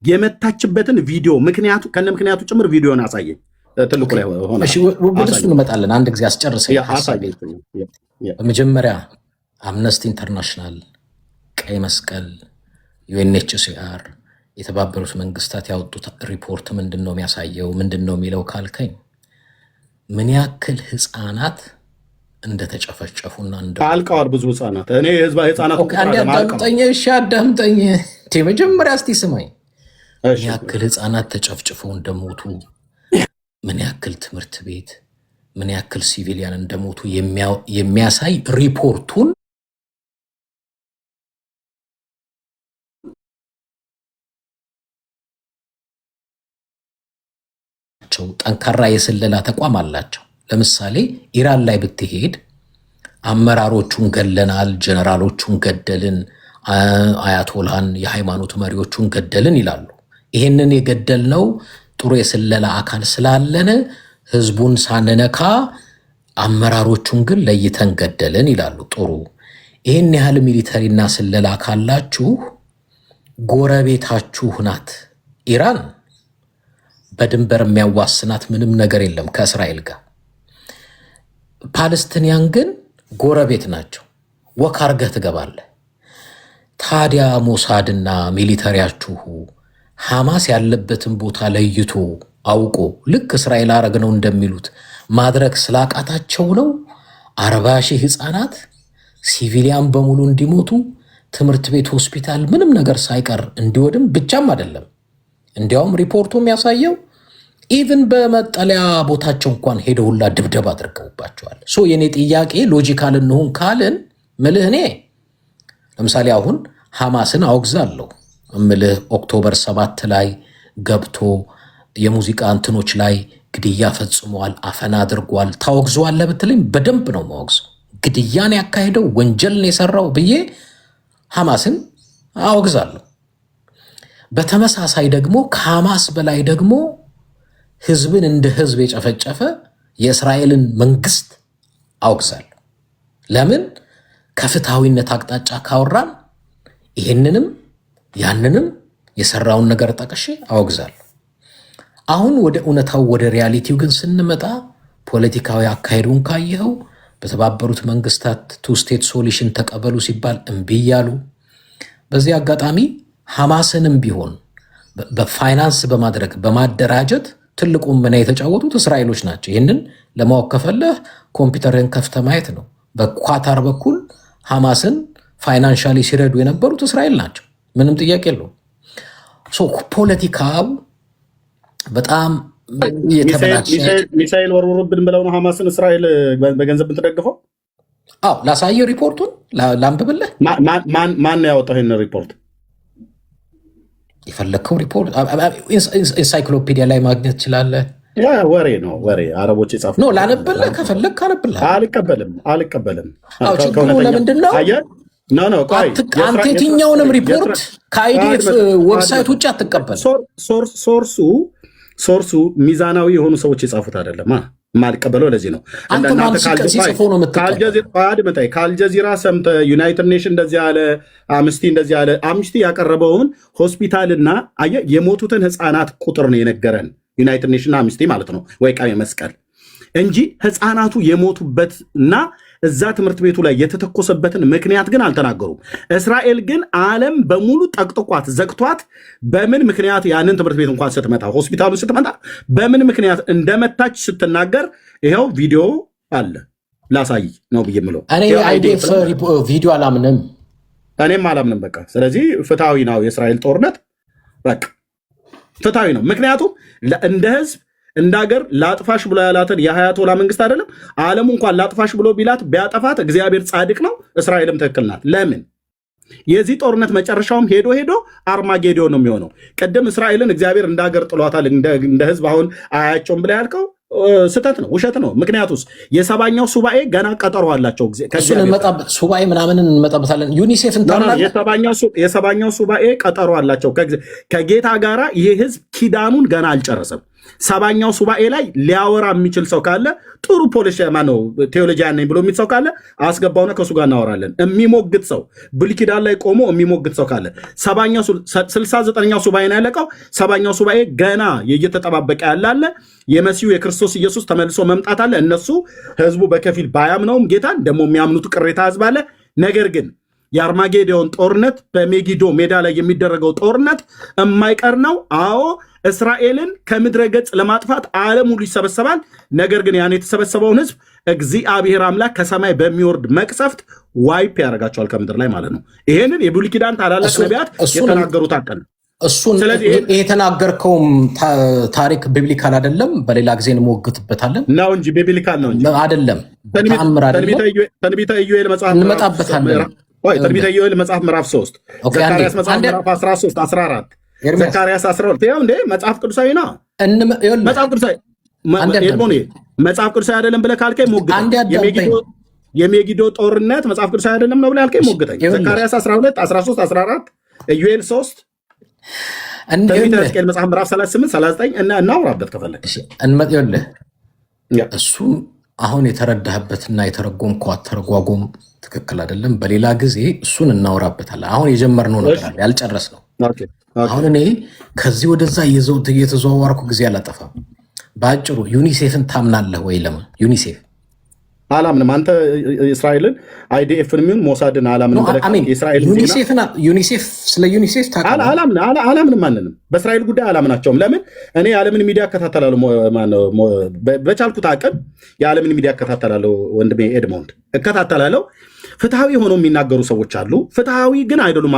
[SPEAKER 1] የመታችበትን ቪዲዮ ከነ ምክንያቱ ጭምር ቪዲዮን አሳየኝ። ትልቁ ላይ ሆነ
[SPEAKER 2] ወደ እሱ እንመጣለን። አንድ ጊዜ አስጨርሰኝ። በመጀመሪያ አምነስቲ ኢንተርናሽናል፣ ቀይ መስቀል፣ ዩኤንኤችሲአር፣ የተባበሩት መንግስታት ያወጡት ሪፖርት ምንድን ነው የሚያሳየው? ምንድን ነው የሚለው ካልከኝ ምን ያክል ህፃናት እንደተጨፈጨፉና
[SPEAKER 1] አልቀዋል። ብዙ ህፃናት እኔ ህፃናት
[SPEAKER 2] አዳምጠኝ። መጀመሪያ እስቲ ስማኝ። ምን ያክል ህፃናት ተጨፍጭፈው እንደሞቱ፣ ምን ያክል ትምህርት ቤት፣ ምን ያክል ሲቪሊያን እንደሞቱ የሚያሳይ ሪፖርቱን ጠንካራ የስለላ ተቋም አላቸው። ለምሳሌ ኢራን ላይ ብትሄድ አመራሮቹን ገለናል፣ ጀነራሎቹን ገደልን፣ አያቶላን የሃይማኖት መሪዎቹን ገደልን ይላሉ። ይሄንን የገደልነው ጥሩ የስለላ አካል ስላለን ህዝቡን ሳንነካ አመራሮቹን ግን ለይተን ገደልን ይላሉ። ጥሩ፣ ይህን ያህል ሚሊተሪና ስለላ ካላችሁ ጎረቤታችሁ ናት ኢራን። በድንበር የሚያዋስናት ምንም ነገር የለም ከእስራኤል ጋር። ፓለስቲንያን ግን ጎረቤት ናቸው። ወክ አርገህ ትገባለህ። ታዲያ ሞሳድና ሚሊተሪያችሁ ሐማስ ያለበትን ቦታ ለይቶ አውቆ ልክ እስራኤል አረግ ነው እንደሚሉት ማድረግ ስላቃታቸው ነው 40 ሺህ ህፃናት ሲቪሊያን በሙሉ እንዲሞቱ፣ ትምህርት ቤት፣ ሆስፒታል ምንም ነገር ሳይቀር እንዲወድም ብቻም አይደለም። እንዲያውም ሪፖርቱ የሚያሳየው ኢቭን በመጠለያ ቦታቸው እንኳን ሄደውላ ድብደባ አድርገውባቸዋል። የኔ ጥያቄ ሎጂካል እንሆን ካልን ምልህ እኔ ለምሳሌ አሁን ሐማስን አውግዛለሁ ምልህ ኦክቶበር 7 ላይ ገብቶ የሙዚቃ እንትኖች ላይ ግድያ ፈጽሟል፣ አፈና አድርጓል። ታወግዘዋለህ ብትለኝ በደንብ ነው ማወግዘው። ግድያን ያካሄደው ወንጀልን የሰራው ብዬ ሐማስን አወግዛለሁ። በተመሳሳይ ደግሞ ከሐማስ በላይ ደግሞ ህዝብን እንደ ህዝብ የጨፈጨፈ የእስራኤልን መንግስት አወግዛለሁ። ለምን? ከፍትሐዊነት አቅጣጫ ካወራን ይህንንም ያንንም የሰራውን ነገር ጠቅሼ አወግዛለሁ። አሁን ወደ እውነታው ወደ ሪያሊቲው ግን ስንመጣ ፖለቲካዊ አካሄዱን ካየኸው በተባበሩት መንግስታት ቱ ስቴት ሶሉሽን ተቀበሉ ሲባል እምቢ እያሉ፣ በዚህ አጋጣሚ ሐማስንም ቢሆን በፋይናንስ በማድረግ በማደራጀት ትልቁን ሚና የተጫወቱት እስራኤሎች ናቸው። ይህንን ለማወቅ ከፈለህ ኮምፒውተርን ከፍተህ ማየት ነው። በኳታር በኩል ሐማስን ፋይናንሻሊ ሲረዱ የነበሩት እስራኤል ናቸው። ምንም ጥያቄ የለውም። ፖለቲካው በጣም የተበላሸ
[SPEAKER 1] ሚሳኤል ወርውሩብን ብለው ነው ሐማስን እስራኤል በገንዘብ የምትደግፈው።
[SPEAKER 2] አዎ ላሳየው፣ ሪፖርቱን ላንብብልህ።
[SPEAKER 1] ማን ያወጣው ይህን ሪፖርት?
[SPEAKER 2] የፈለግከው ሪፖርት ኢንሳይክሎፒዲያ ላይ ማግኘት ትችላለህ።
[SPEAKER 1] ወሬ ነው ወሬ፣ አረቦች የጻፉት
[SPEAKER 2] ነው። ላነብልህ ከፈለግ ካነብልህ።
[SPEAKER 1] አልቀበልም።
[SPEAKER 2] ችግሩ ለምንድን ነው? አንተ የትኛውንም ሪፖርት ከአይዲኤፍ ዌብሳይት ውጭ አትቀበል።
[SPEAKER 1] ሶርሱ ሚዛናዊ የሆኑ ሰዎች የጻፉት አይደለም። ማልቀበለው ለዚህ ነው። ከአልጀዚራ ሰምተህ ዩናይትድ ኔሽን እንደዚህ ያለ አምነስቲ ያቀረበውን ሆስፒታልና አየህ የሞቱትን ህፃናት ቁጥር ነው የነገረን ዩናይትድ ኔሽን አምነስቲ ማለት ነው ወይ ቀይ መስቀል እንጂ ህፃናቱ የሞቱበት እና እዛ ትምህርት ቤቱ ላይ የተተኮሰበትን ምክንያት ግን አልተናገሩም። እስራኤል ግን ዓለም በሙሉ ጠቅጥቋት ዘግቷት በምን ምክንያት ያንን ትምህርት ቤት እንኳን ስትመጣ ሆስፒታሉን ስትመጣ በምን ምክንያት እንደመታች ስትናገር ይኸው ቪዲዮ አለ ላሳይ ነው ብዬ የምለው።
[SPEAKER 2] እኔ አይዲኤፍ ቪዲዮ አላምንም፣
[SPEAKER 1] እኔም አላምንም። በቃ ስለዚህ ፍትሐዊ ነው የእስራኤል ጦርነት፣ በቃ ፍትሐዊ ነው። ምክንያቱም እንደ ህዝብ እንደ ሀገር ላጥፋሽ ብሎ ያላትን የሀያቶላ መንግስት አይደለም ዓለሙ እንኳን ላጥፋሽ ብሎ ቢላት ቢያጠፋት እግዚአብሔር ጻድቅ ነው፣ እስራኤልም ትክክል ናት። ለምን የዚህ ጦርነት መጨረሻውም ሄዶ አርማጌዶን ነው የሚሆነው። ቅድም እስራኤልን እግዚአብሔር እንደ ሀገር ጥሏታል እንደ ህዝብ አሁን አያቸውም ብላ ያልከው ስተት ነው፣ ውሸት ነው። ምክንያቱስ የሰባኛው ሱባኤ ገና ቀጠሮ አላቸው።
[SPEAKER 2] ሱባኤ ምናምን እንመጣበታለን። ዩኒሴፍን
[SPEAKER 1] የሰባኛው ሱባኤ ቀጠሮ አላቸው ከጌታ ጋራ። ይህ ህዝብ ኪዳኑን ገና አልጨረሰም። ሰባኛው ሱባኤ ላይ ሊያወራ የሚችል ሰው ካለ ጥሩ ማነው ቴዎሎጂያን ነኝ ብሎ የሚል ሰው ካለ አስገባውና ከእሱ ጋር እናወራለን። የሚሞግት ሰው ብሉይ ኪዳን ላይ ቆሞ የሚሞግት ሰው ካለ 69ኛው ሱባኤ ነው ያለቀው። ሰባኛው ሱባኤ ገና እየተጠባበቀ ያላለ የመሲሁ የክርስቶስ ኢየሱስ ተመልሶ መምጣት አለ። እነሱ ህዝቡ በከፊል ባያምነውም ጌታን ደግሞ የሚያምኑት ቅሬታ ህዝብ አለ። ነገር ግን የአርማጌዶን ጦርነት በሜጊዶ ሜዳ ላይ የሚደረገው ጦርነት የማይቀር ነው። አዎ እስራኤልን ከምድረ ገጽ ለማጥፋት ዓለም ሁሉ ይሰበሰባል። ነገር ግን ያን የተሰበሰበውን ህዝብ እግዚአብሔር አምላክ ከሰማይ በሚወርድ መቅሰፍት ዋይፕ ያደርጋቸዋል ከምድር ላይ ማለት ነው። ይሄንን የብሉይ ኪዳን ታላላቅ ነቢያት የተናገሩት አቀን
[SPEAKER 2] እሱን የተናገርከውም ታሪክ ቢብሊካል አይደለም። በሌላ ጊዜ እንሞግትበታለን
[SPEAKER 1] ነው እንጂ ቢብሊካል ነው እንጂ
[SPEAKER 2] አይደለም።
[SPEAKER 1] ትንቢተ ኢዩኤል መጽሐፍ
[SPEAKER 2] እንመጣበታለን።
[SPEAKER 1] ትንቢተ ኢዩኤል መጽሐፍ ምዕራፍ 3 ዘካርያስ መጽሐፍ ምዕራፍ 13 14 ዘካርያስ 12 ያው እንደ መጽሐፍ ቅዱሳዊ ነው። መጽሐፍ ቅዱሳዊ መጽሐፍ ቅዱሳዊ አይደለም ብለህ ካልከኝ ሞግተኝ። የሜጊዶ ጦርነት መጽሐፍ ቅዱሳዊ አይደለም ነው ብለህ ካልከኝ ሞግተኝ። ዘካርያስ 12 13 14 ኢዩኤል 3 ትንቢተ ሕዝቅኤል መጽሐፍ ምዕራፍ 38 39 እና እናውራበት ከፈለግ
[SPEAKER 2] እንመጥልህ። እሱ አሁን የተረዳህበትና የተረጎምከው አተረጓጎም ትክክል አይደለም። በሌላ ጊዜ እሱን እናወራበታለን። አሁን የጀመርነው ነገር አለ ያልጨረስነው። አሁን እኔ ከዚህ ወደዛ እየተዘዋወርኩ ጊዜ አላጠፋም። በአጭሩ ዩኒሴፍን ታምናለህ ወይ? ለምን ዩኒሴፍ
[SPEAKER 1] አላምንም። አንተ እስራኤልን አይዲኤፍን የሚሆን ሞሳድን አላምንም።
[SPEAKER 2] ዩኒሴፍ ስለ ዩኒሴፍ
[SPEAKER 1] አላምንም። ማንንም በእስራኤል ጉዳይ አላምናቸውም። ለምን እኔ የዓለምን ሚዲያ እከታተላለሁ። በቻልኩት አቅም የዓለምን ሚዲያ እከታተላለሁ። ወንድሜ ኤድሞንድ እከታተላለሁ። ፍትሐዊ ሆነው የሚናገሩ ሰዎች አሉ። ፍትሐዊ ግን አይደሉም።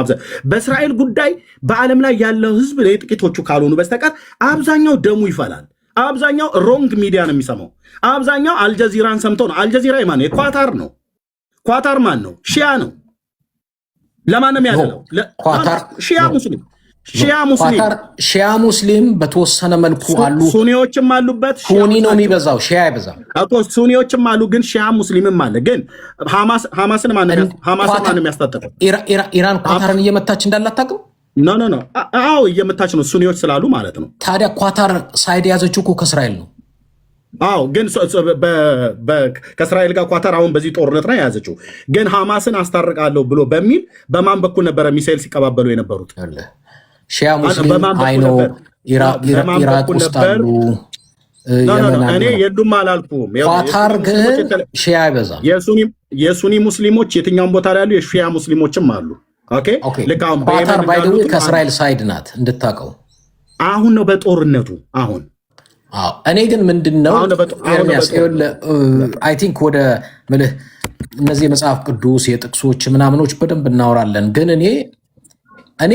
[SPEAKER 1] በእስራኤል ጉዳይ በዓለም ላይ ያለው ህዝብ ጥቂቶቹ ካልሆኑ በስተቀር አብዛኛው ደሙ ይፈላል። አብዛኛው ሮንግ ሚዲያ ነው የሚሰማው። አብዛኛው አልጀዚራን ሰምተው ነው። አልጀዚራ ማን ነው? ኳታር ነው። ኳታር ማን ነው? ሺያ ነው። ለማንም ያለው
[SPEAKER 2] ሺያ ሙስሊም በተወሰነ መልኩ አሉ።
[SPEAKER 1] ሱኒዎችም አሉበት።
[SPEAKER 2] ሱኒ ነው የሚበዛው፣ ሺያ አይበዛም።
[SPEAKER 1] ሱኒዎችም አሉ፣ ግን ሺያ ሙስሊምም አለ። ግን ሐማስን ማን ነው የሚያስታጥቀው?
[SPEAKER 2] ኢራን ኳታርን እየመታች እንዳላታቅም
[SPEAKER 1] ኖ አዎ እየመታች ነው፣ ሱኒዎች ስላሉ ማለት ነው።
[SPEAKER 2] ታዲያ ኳታር ሳይድ የያዘችው እኮ ከእስራኤል ነው።
[SPEAKER 1] አዎ ግን ከእስራኤል ጋር ኳታር አሁን በዚህ ጦርነት ላይ የያዘችው። ግን ሐማስን አስታርቃለሁ ብሎ በሚል በማን በኩል ነበረ ሚሳኤል ሲቀባበሉ የነበሩት?
[SPEAKER 2] ሺያ ሙስሊም አይኖ ኢራቅ ውስጥ አሉ።
[SPEAKER 1] እኔ የሉም አላልኩም።
[SPEAKER 2] ኳታር ግን ሺያ አይበዛም።
[SPEAKER 1] የሱኒ ሙስሊሞች የትኛውን ቦታ ላይ ያሉ የሺያ ሙስሊሞችም አሉ።
[SPEAKER 2] ኳታር ባይ ዘ ዌይ ከእስራኤል ሳይድ ናት እንድታውቀው።
[SPEAKER 1] አሁን ነው በጦርነቱ አሁን።
[SPEAKER 2] እኔ ግን ምንድነው ኤርሚያስ አይ ቲንክ ወደ ምልህ እነዚህ የመጽሐፍ ቅዱስ የጥቅሶች ምናምኖች በደንብ እናወራለን። ግን እኔ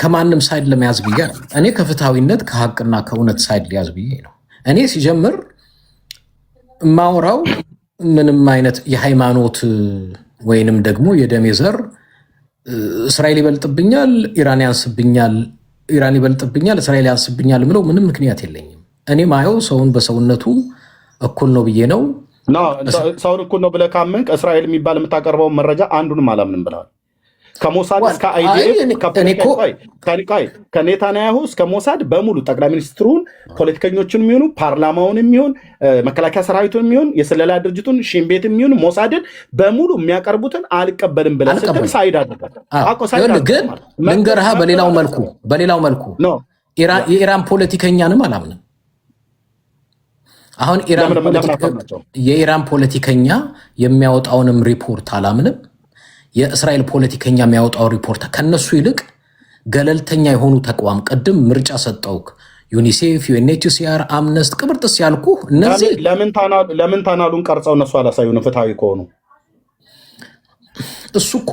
[SPEAKER 2] ከማንም ሳይድ ለመያዝ ብዬ እኔ ከፍትሐዊነት ከሀቅና ከእውነት ሳይድ ሊያዝ ብዬ ነው። እኔ ሲጀምር የማወራው ምንም አይነት የሃይማኖት ወይንም ደግሞ የደሜ ዘር እስራኤል ይበልጥብኛል፣ ኢራን ያንስብኛል፣ ኢራን ይበልጥብኛል፣ እስራኤል ያንስብኛል ምለው ምንም ምክንያት የለኝም። እኔ ማየው ሰውን በሰውነቱ እኩል ነው ብዬ ነው።
[SPEAKER 1] ሰውን እኩል ነው ብለህ ካመንክ እስራኤል የሚባል የምታቀርበውን መረጃ አንዱንም አላምንም ብለዋል። ከሞሳድ እስከ አይዲኤፍ ከኔታንያሁ እስከ ሞሳድ በሙሉ ጠቅላይ ሚኒስትሩን፣ ፖለቲከኞችን የሚሆኑ ፓርላማውን የሚሆን መከላከያ ሰራዊቱን የሚሆን የስለላ ድርጅቱን ሽምቤት የሚሆን ሞሳድን በሙሉ የሚያቀርቡትን አልቀበልም ብለህ ስትል ሳይድ አድርጋል።
[SPEAKER 2] ግን ልንገርህ፣ በሌላው መልኩ የኢራን ፖለቲከኛንም አላምንም። አሁን የኢራን ፖለቲከኛ የሚያወጣውንም ሪፖርት አላምንም። የእስራኤል ፖለቲከኛ የሚያወጣው ሪፖርት ከነሱ ይልቅ ገለልተኛ የሆኑ ተቋም ቅድም ምርጫ ሰጠውክ ዩኒሴፍ፣ ዩኤንኤችሲአር፣ አምነስት ቅብርጥስ ያልኩ እነዚህ
[SPEAKER 1] ለምን ታናሉን ቀርጸው እነሱ አላሳዩንም? ፍትሐዊ ከሆኑ
[SPEAKER 2] እሱ እኮ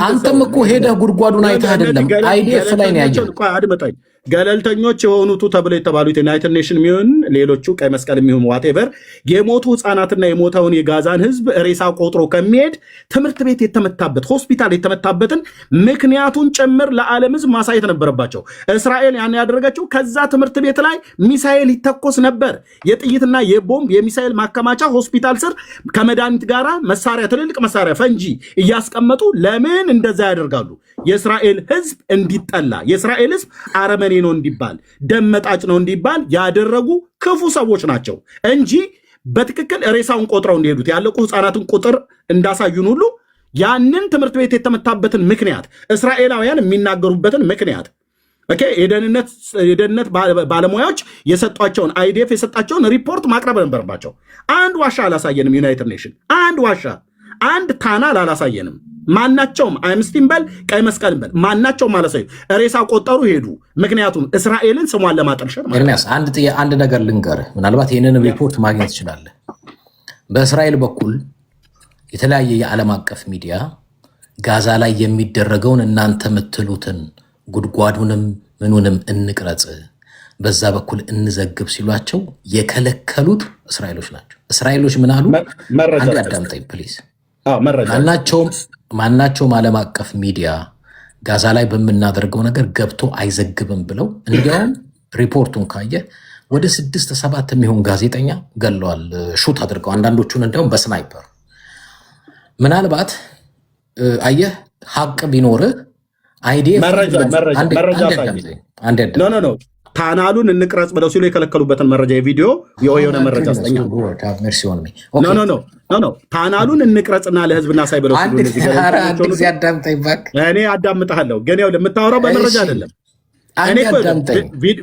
[SPEAKER 2] አንተም እኮ ሄደህ ጉድጓዱን አይተህ አይደለም አይዲኤፍ ላይ ነው ያየው።
[SPEAKER 1] አድመጣኝ። ገለልተኞች የሆኑቱ ተብለው የተባሉት ዩናይትድ ኔሽን የሚሆን ሌሎቹ ቀይ መስቀል የሚሆን ዋቴቨር የሞቱ ህፃናትና የሞተውን የጋዛን ህዝብ ሬሳ ቆጥሮ ከሚሄድ ትምህርት ቤት የተመታበት ሆስፒታል የተመታበትን ምክንያቱን ጭምር ለዓለም ህዝብ ማሳየት ነበረባቸው። እስራኤል ያን ያደረገችው ከዛ ትምህርት ቤት ላይ ሚሳኤል ይተኮስ ነበር። የጥይትና የቦምብ የሚሳኤል ማከማቻ ሆስፒታል ስር ከመድኃኒት ጋራ መሳሪያ፣ ትልልቅ መሳሪያ ፈንጂ እያስቀመጡ ለምን እንደዛ ያደርጋሉ? የእስራኤል ህዝብ እንዲጠላ፣ የእስራኤል ህዝብ አረመኔ ነው እንዲባል፣ ደም መጣጭ ነው እንዲባል ያደረጉ ክፉ ሰዎች ናቸው እንጂ በትክክል ሬሳውን ቆጥረው እንዲሄዱት ያለቁ ህፃናትን ቁጥር እንዳሳዩን ሁሉ ያንን ትምህርት ቤት የተመታበትን ምክንያት እስራኤላውያን የሚናገሩበትን ምክንያት የደህንነት ባለሙያዎች የሰጧቸውን አይዲኤፍ የሰጣቸውን ሪፖርት ማቅረብ ነበረባቸው። አንድ ዋሻ አላሳየንም። ዩናይትድ ኔሽን አንድ ዋሻ አንድ ታናል አላሳየንም። ማናቸውም አምነስቲም በል ቀይ መስቀልም በል ማናቸውም አላሳዩ። ሬሳ ቆጠሩ ሄዱ። ምክንያቱም እስራኤልን ስሟን ለማጠልሸት ማለት።
[SPEAKER 2] ኤርሚያስ አንድ ነገር ልንገርህ፣ ምናልባት ይህንን ሪፖርት ማግኘት ትችላለህ። በእስራኤል በኩል የተለያየ የዓለም አቀፍ ሚዲያ ጋዛ ላይ የሚደረገውን እናንተ የምትሉትን ጉድጓዱንም ምኑንም እንቅረጽ፣ በዛ በኩል እንዘግብ ሲሏቸው የከለከሉት እስራኤሎች ናቸው። እስራኤሎች ምን አሉ? አንድ አዳምጠኝ ፕሊዝ። ማናቸውም ዓለም አቀፍ ሚዲያ ጋዛ ላይ በምናደርገው ነገር ገብቶ አይዘግብም ብለው እንዲያውም ሪፖርቱን ካየ ወደ 6-7 የሚሆን ጋዜጠኛ ገለዋል፣ ሹት አድርገው አንዳንዶቹን እንዲያውም በስናይፐር። ምናልባት አየህ ሀቅ ቢኖርህ አይዲኤፍ
[SPEAKER 1] ታናሉን እንቅረጽ ብለው ሲሉ የከለከሉበትን መረጃ የቪዲዮ የሆነ መረጃ አስጠኛ። ታናሉን እንቅረጽና ለህዝብ እናሳይ ብለው ሲሉ እኔ አዳምጥሃለሁ፣ ግን ያው የምታወራው በመረጃ አይደለም።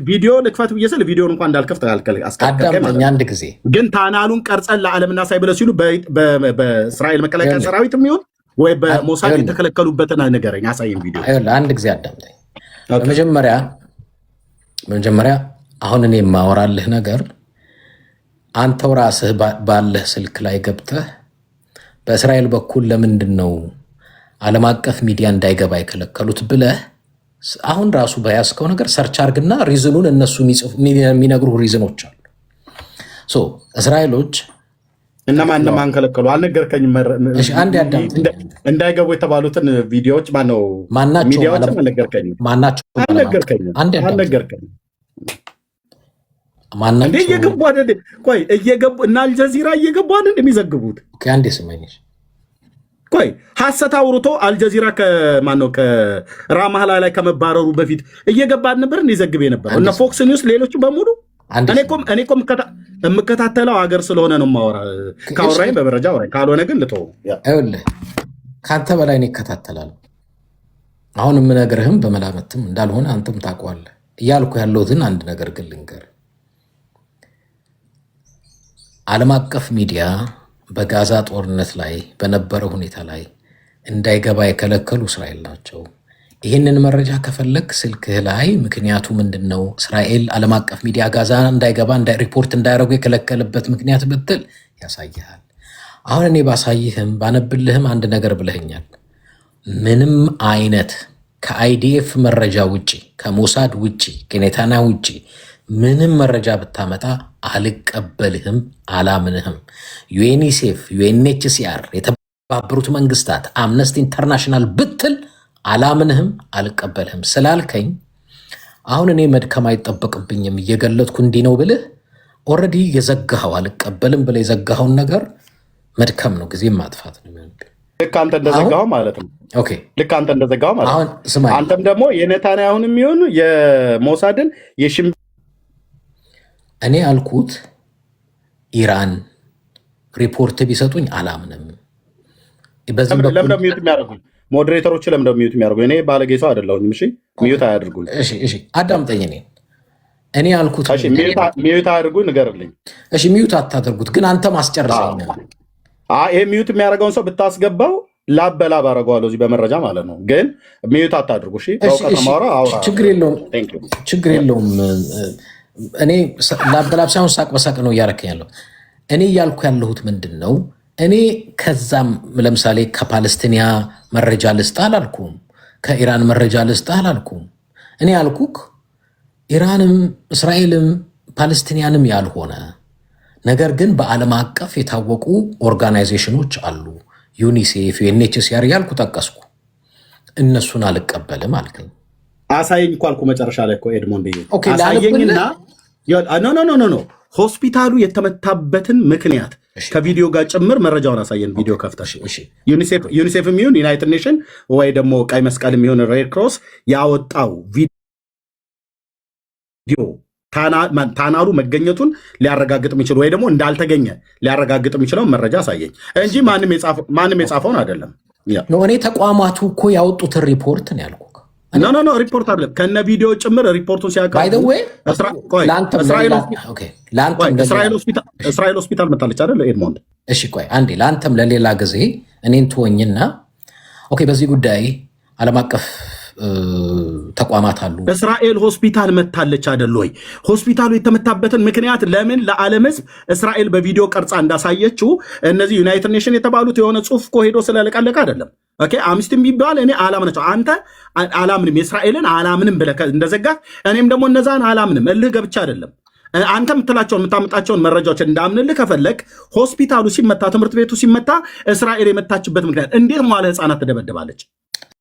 [SPEAKER 1] ቪዲዮ ልክፈት ብዬ ስል ቪዲዮን እንኳን እንዳልከፍት አስከልከልከኝ።
[SPEAKER 2] አንድ ጊዜ
[SPEAKER 1] ግን ታናሉን ቀርጸን ለዓለም እናሳይ ብለው ሲሉ በእስራኤል መከላከያ ሰራዊት የሚሆን ወይ በሞሳድ የተከለከሉበትን ንገረኝ፣ አሳይም ቪዲዮ።
[SPEAKER 2] አንድ ጊዜ አዳምጠኝ። በመጀመሪያ አሁን እኔ የማወራልህ ነገር አንተው ራስህ ባለህ ስልክ ላይ ገብተህ በእስራኤል በኩል ለምንድን ነው ዓለም አቀፍ ሚዲያ እንዳይገባ የከለከሉት ብለህ አሁን ራሱ በያዝከው ነገር ሰርች አርግና ሪዝኑን እነሱ የሚነግሩ ሪዝኖች አሉ። እስራኤሎች
[SPEAKER 1] እነማን ከለከሉ? አልነገርከኝም። እንዳይገቡ የተባሉትን ቪዲዮዎች ሚዲያዎች አልነገርከኝም። እየገቡ አይደል? ቆይ እየገቡ እና አልጀዚራ እየገቡ አይደል እንደሚዘግቡት?
[SPEAKER 2] አንዴ ስመኝሽ።
[SPEAKER 1] ቆይ ሐሰት አውርቶ አልጀዚራ ከራማህላ ላይ ከመባረሩ በፊት እየገባ ነበር እንዲዘግብ የነበረው እነ ፎክስ ኒውስ፣ ሌሎቹ በሙሉ። እኔ እኮ የምከታተለው ሀገር ስለሆነ ነው የማወራ። ካወራኝ በመረጃ አወራኝ፣ ካልሆነ ግን ልተው።
[SPEAKER 2] ይኸውልህ ከአንተ በላይ እኔ እከታተላለሁ። አሁን የምነግርህም በመላመትም እንዳልሆነ አንተም ታውቀዋለህ። እያልኩ ያለሁትን አንድ ነገር ግን ልንገርህ። ዓለም አቀፍ ሚዲያ በጋዛ ጦርነት ላይ በነበረው ሁኔታ ላይ እንዳይገባ የከለከሉ እስራኤል ናቸው። ይህንን መረጃ ከፈለግ ስልክህ ላይ ምክንያቱ ምንድን ነው? እስራኤል ዓለም አቀፍ ሚዲያ ጋዛ እንዳይገባ ሪፖርት እንዳያደርጉ የከለከለበት ምክንያት ብትል ያሳይሃል። አሁን እኔ ባሳይህም ባነብልህም አንድ ነገር ብለኸኛል። ምንም አይነት ከአይዲኤፍ መረጃ ውጭ ከሞሳድ ውጭ ከኔታንያሁ ውጭ ምንም መረጃ ብታመጣ አልቀበልህም፣ አላምንህም። ዩኤኒሴፍ፣ ዩኤንኤችሲአር፣ የተባበሩት መንግስታት፣ አምነስቲ ኢንተርናሽናል ብትል አላምንህም፣ አልቀበልህም ስላልከኝ አሁን እኔ መድከም አይጠበቅብኝም። እየገለጥኩ እንዲህ ነው ብልህ ኦልሬዲ የዘጋኸው አልቀበልም ብለህ የዘጋኸውን ነገር መድከም ነው፣ ጊዜ ማጥፋት ነው።
[SPEAKER 1] ልክ አንተ እንደዘጋኸው ማለት ነው። ልክ አንተ እንደዘጋኸው ማለት ነው። አንተም ደግሞ የኔታንያሁን የሚሆን የሞሳድን
[SPEAKER 2] እኔ አልኩት ኢራን ሪፖርት ቢሰጡኝ አላምንም።
[SPEAKER 1] ለምን ሚዩት የሚያደርጉኝ ሞዴሬተሮች? ለምን ሚዩት የሚያደርጉኝ? እኔ ባለጌ ሰው አይደለሁኝም። እሺ ሚዩት አያድርጉኝ።
[SPEAKER 2] እሺ አዳምጠኝ። እኔ አልኩት
[SPEAKER 1] ሚዩት አያድርጉኝ፣ ንገርልኝ።
[SPEAKER 2] እሺ ሚዩት አታደርጉት፣ ግን አንተ ማስጨርሰኝ።
[SPEAKER 1] ይሄ ሚዩት የሚያደርገውን ሰው ብታስገባው ላብ በላብ አደርገዋለሁ እዚህ በመረጃ ማለት ነው። ግን ሚዩት አታድርጉ። እሺ
[SPEAKER 2] ችግር የለውም። እኔ ላብ በላብ ሳይሆን ሳቅ በሳቅ ነው እያደረክ ያለው። እኔ እያልኩ ያለሁት ምንድን ነው? እኔ ከዛም ለምሳሌ ከፓለስቲኒያ መረጃ ልስጥ አላልኩም፣ ከኢራን መረጃ ልስጥ አላልኩም። እኔ ያልኩክ ኢራንም እስራኤልም ፓለስቲኒያንም ያልሆነ ነገር ግን በዓለም አቀፍ የታወቁ ኦርጋናይዜሽኖች አሉ፣ ዩኒሴፍ፣ ዩኤንኤችሲአር ያልኩ ጠቀስኩ። እነሱን አልቀበልም አልከኝ።
[SPEAKER 1] አሳየኝ እኮ አልኩ መጨረሻ ላይ እኮ ኤድሞንድ አሳየኝና ኖ ሆስፒታሉ የተመታበትን ምክንያት ከቪዲዮ ጋር ጭምር መረጃውን አሳየን። ቪዲዮ ከፍተሽ ዩኒሴፍ የሚሆን ዩናይትድ ኔሽን ወይ ደግሞ ቀይ መስቀል የሚሆን ሬድ ክሮስ ያወጣው ቪዲዮ ታናሉ መገኘቱን ሊያረጋግጥ የሚችል ወይ ደግሞ እንዳልተገኘ ሊያረጋግጥ የሚችለው መረጃ አሳየኝ እንጂ ማንም የጻፈውን አይደለም።
[SPEAKER 2] እኔ ተቋማቱ እኮ ያወጡትን ሪፖርት ነው ያልኩ።
[SPEAKER 1] ኖ ሪፖርት አይደለም፣ ከነ ቪዲዮ ጭምር ሪፖርቱን ሲያቀርቡ እስራኤል ሆስፒታል መታለች አይደል ኤድሞንድ?
[SPEAKER 2] እሺ ቆይ አንዴ፣ ለአንተም ለሌላ ጊዜ እኔን ትወኝና በዚህ ጉዳይ ዓለም አቀፍ ተቋማት አሉ።
[SPEAKER 1] እስራኤል ሆስፒታል መታለች አይደል ወይ? ሆስፒታሉ የተመታበትን ምክንያት ለምን ለዓለም ሕዝብ እስራኤል በቪዲዮ ቀርጻ እንዳሳየችው እነዚህ ዩናይትድ ኔሽን የተባሉት የሆነ ጽሑፍ እኮ ሄዶ ስለለቀለቀ አይደለም። ኦኬ አምስት የሚባል እኔ አላምናቸው። አንተ አላምንም የእስራኤልን አላምንም ብለህ እንደዘጋ እኔም ደግሞ እነዛን አላምንም እልህ ገብቻ አይደለም። አንተ የምትላቸውን የምታመጣቸውን መረጃዎች እንዳምንልህ ከፈለግ ሆስፒታሉ ሲመታ፣ ትምህርት ቤቱ ሲመታ እስራኤል የመታችበት ምክንያት እንዴት መዋለ ሕፃናት ትደበድባለች?